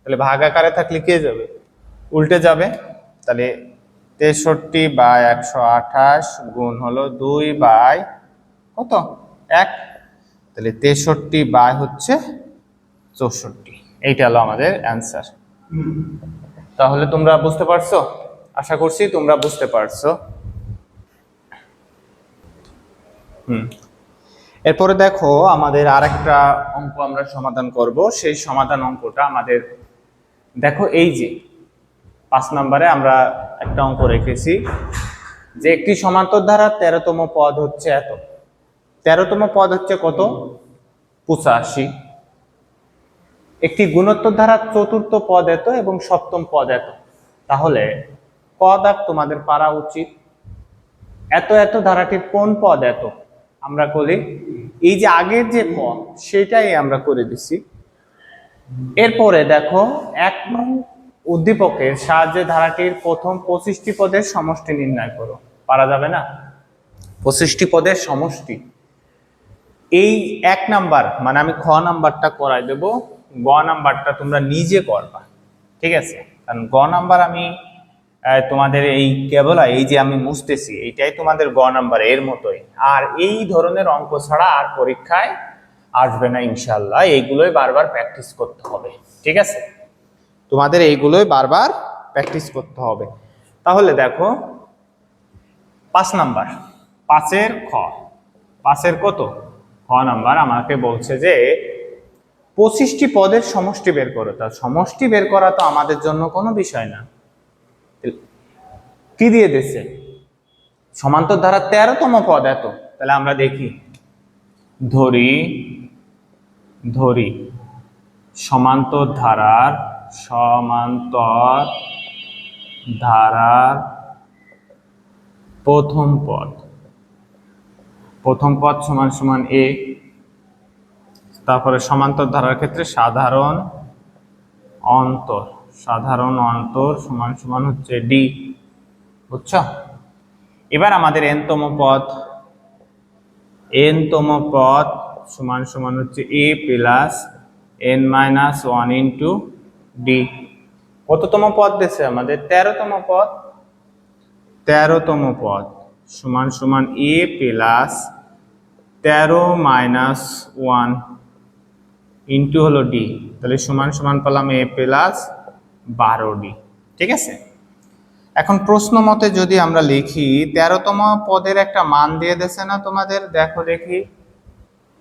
তাহলে ভাগ আকারে থাকলে কে যাবে? উল্টে যাবে। তাহলে 63/128 গুণ হলো 2/, কত? 1। তাহলে 63 বাই হচ্ছে 64, এইটা হলো আমাদের অ্যান্সার। তাহলে তোমরা বুঝতে পারছো? আশা করছি তোমরা বুঝতে পারছো। এরপরে দেখো আমাদের আরেকটা অঙ্ক আমরা সমাধান করব। সেই সমাধান অঙ্কটা আমাদের দেখো, এই যে 5 নম্বরে আমরা একটা অঙ্ক রেখেছি যে একটি সমান্তর ধারা 13তম পদ হচ্ছে এত। 13তম পদ হচ্ছে কত? 85। একটি গুণোত্তর ধারা 4র্থ পদ এত এবং 7ম পদ এত। তাহলে ক দাগ তোমাদের পারা উচিত। এত এত ধারাটির কোন পদ এত? আমরা বলি এই যে আগের যে পদ সেটাই আমরা করে দিছি। এরপরে দেখো 1 নং উদ্দীপকের সাহায্যে ধারাটির প্রথম 25টি পদের সমষ্টি নির্ণয় করো। পারা যাবে না? 25টি পদের সমষ্টি। এই 1 নাম্বার মানে আমি খ নাম্বারটা করাই দেব, গ নাম্বারটা তোমরা নিজে করবা, ঠিক আছে? কারণ গ নাম্বার আমি তোমাদের এই কেবল এই যে আমি মুছতেছি এইটাই তোমাদের গ নাম্বার এর মতোই। আর এই ধরনের অঙ্ক ছাড়া আর পরীক্ষায় আসবে না ইনশাআল্লাহ। এইগুলোই বারবার প্র্যাকটিস করতে হবে, ঠিক আছে? তোমাদের এইগুলোই বারবার প্র্যাকটিস করতে হবে। তাহলে দেখো 5 নাম্বার, 5-এর খ, 5-এর কত? খ নাম্বার আমাকে বলছে যে 25টি পদের সমষ্টি বের করো। তা সমষ্টি বের করা তো আমাদের জন্য কোনো বিষয় না। কি দিয়ে দিচ্ছে? সমান্তর ধারা 13তম পদ এত। তাহলে আমরা দেখি, ধরি সমান্তর ধারার প্রথম পদ সমান সমান এ। তারপরে সমান্তর ধারার ক্ষেত্রে সাধারণ অন্তর সমান সমান হচ্ছে ডি। বুঝছো? এবার আমাদের nতম পদ সমান সমান হচ্ছে a plus n-1 into D. কততম পদ দিচ্ছে আমাদের? 13তম পদ। 13তম পদ সমান সমান a প্লাস 13-1 ইন্টু হলো ডি। তাহলে সমান সমান পেলাম a প্লাস 12d, ঠিক আছে? এখন প্রশ্ন মতে যদি আমরা লিখি 13তম পদের একটা মান দিয়ে দিচ্ছে না তোমাদের? দেখো দেখি,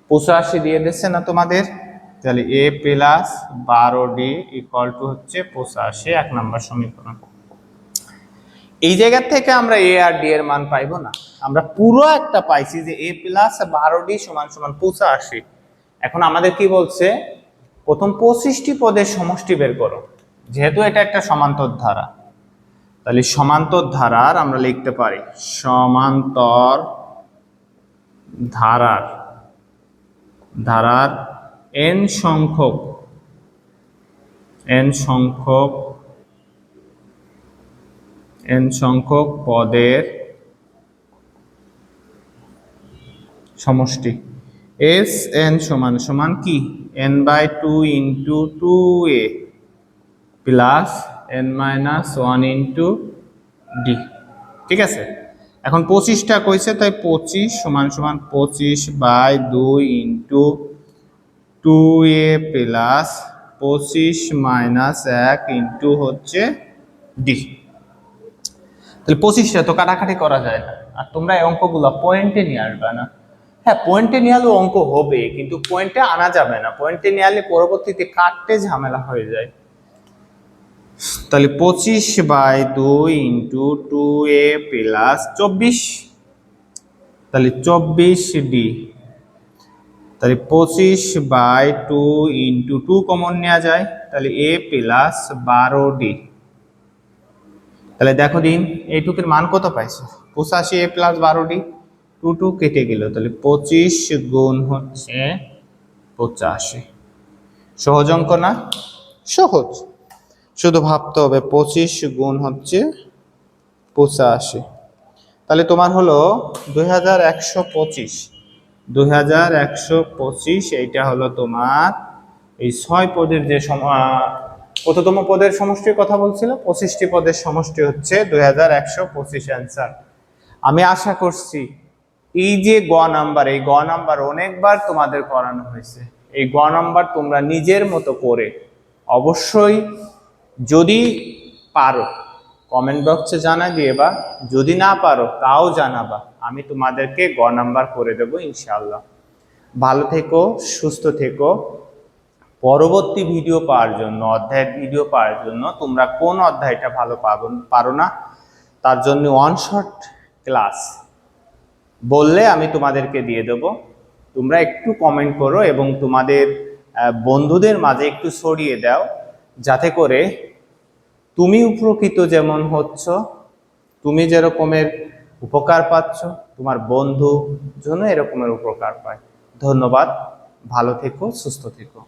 85 দিয়ে দিচ্ছে না তোমাদের? তাহলে a plus 12d equal to হচ্ছে 85, 1 নম্বর সমীকরণ। এই জায়গা থেকে আমরা a আর d এর মান পাইবো না, আমরা পুরো একটা পাইছি যে a প্লাস 12d সমান সমান 85। এখন আমাদের কি বলছে? প্রথম 25টি পদের সমষ্টি বের করো। যেহেতু এটা একটা সমান্তর ধারা, তাহলে সমান্তর ধারার আমরা লিখতে পারি সমান্তর ধারার n সংখ্যক পদের সমষ্টি। Sn সমান সমান কি? n/2 into 2a plus n-1 into D, ঠিক আছে? এখন 25টা কইছে, তাই 25 সমান সমান 25/2 ইন্টু 2a প্লাস 25-1 ইন্টু হচ্ছে ডি। তাহলে 25টা তো কাটাকাটি করা যায় না। আর তোমরা এই অঙ্কগুলো পয়েন্টে নিয়ে আসবে না। হ্যাঁ, পয়েন্টে নিয়ে আলো অঙ্ক হবে, কিন্তু পয়েন্টে আনা যাবে না। পয়েন্টে নিয়ে আলে পরবর্তীতে কাটতে ঝামেলা হয়ে যায়। তাহলে 25/2 ইন্টু 2a প্লাস 24, তাহলে 24d। তাহলে 25/2 ইন্টু 2 কমন নেওয়া যায়, তাহলে a প্লাস 12d। তাহলে দেখো দিন এইটুকুর মান কত পাইছো, 85a প্লাস 12d। 2 কেটে গেল, তাহলে 25 গুণ হচ্ছে 85। সহজ অঙ্ক না? সহজ, শুধু ভাবতে হবে 25 গুণ হচ্ছে 85। তাহলে তোমার হলো 2125। 2125 এইটা হলো তোমার এই 6 পদের যে কততম পদের সমষ্টির কথা বলছিল, 25টি পদের সমষ্টি হচ্ছে 2125 অ্যান্সার। আমি আশা করছি এই যে গ নাম্বার, এই গ নাম্বার অনেকবার তোমাদের করানো হয়েছে, এই গ নাম্বার তোমরা নিজের মতো করে অবশ্যই যদি পারো কমেন্ট বক্সে জানা দিয়ে, বা যদি না পারো তাও জানাবা, আমি তোমাদেরকে গ নাম্বার করে দেবো ইনশাআল্লাহ। ভালো থেকো, সুস্থ থেকো। পরবর্তী ভিডিও পাওয়ার জন্য, অধ্যায়ের ভিডিও পাওয়ার জন্য তোমরা কোন অধ্যায়টা ভালো পারো না তার জন্য ওয়ান শট ক্লাস বললে আমি তোমাদেরকে দিয়ে দেব। তোমরা একটু কমেন্ট করো এবং তোমাদের বন্ধুদের মাঝে একটু ছড়িয়ে দাও, যাতে করে তুমি উপকৃত যেমন হচ্ছ, তুমি যেরকমের উপকার পাচ্ছ, তোমার বন্ধু যেন এরকমের উপকার পায়। ধন্যবাদ, ভালো থেকো, সুস্থ থেকো।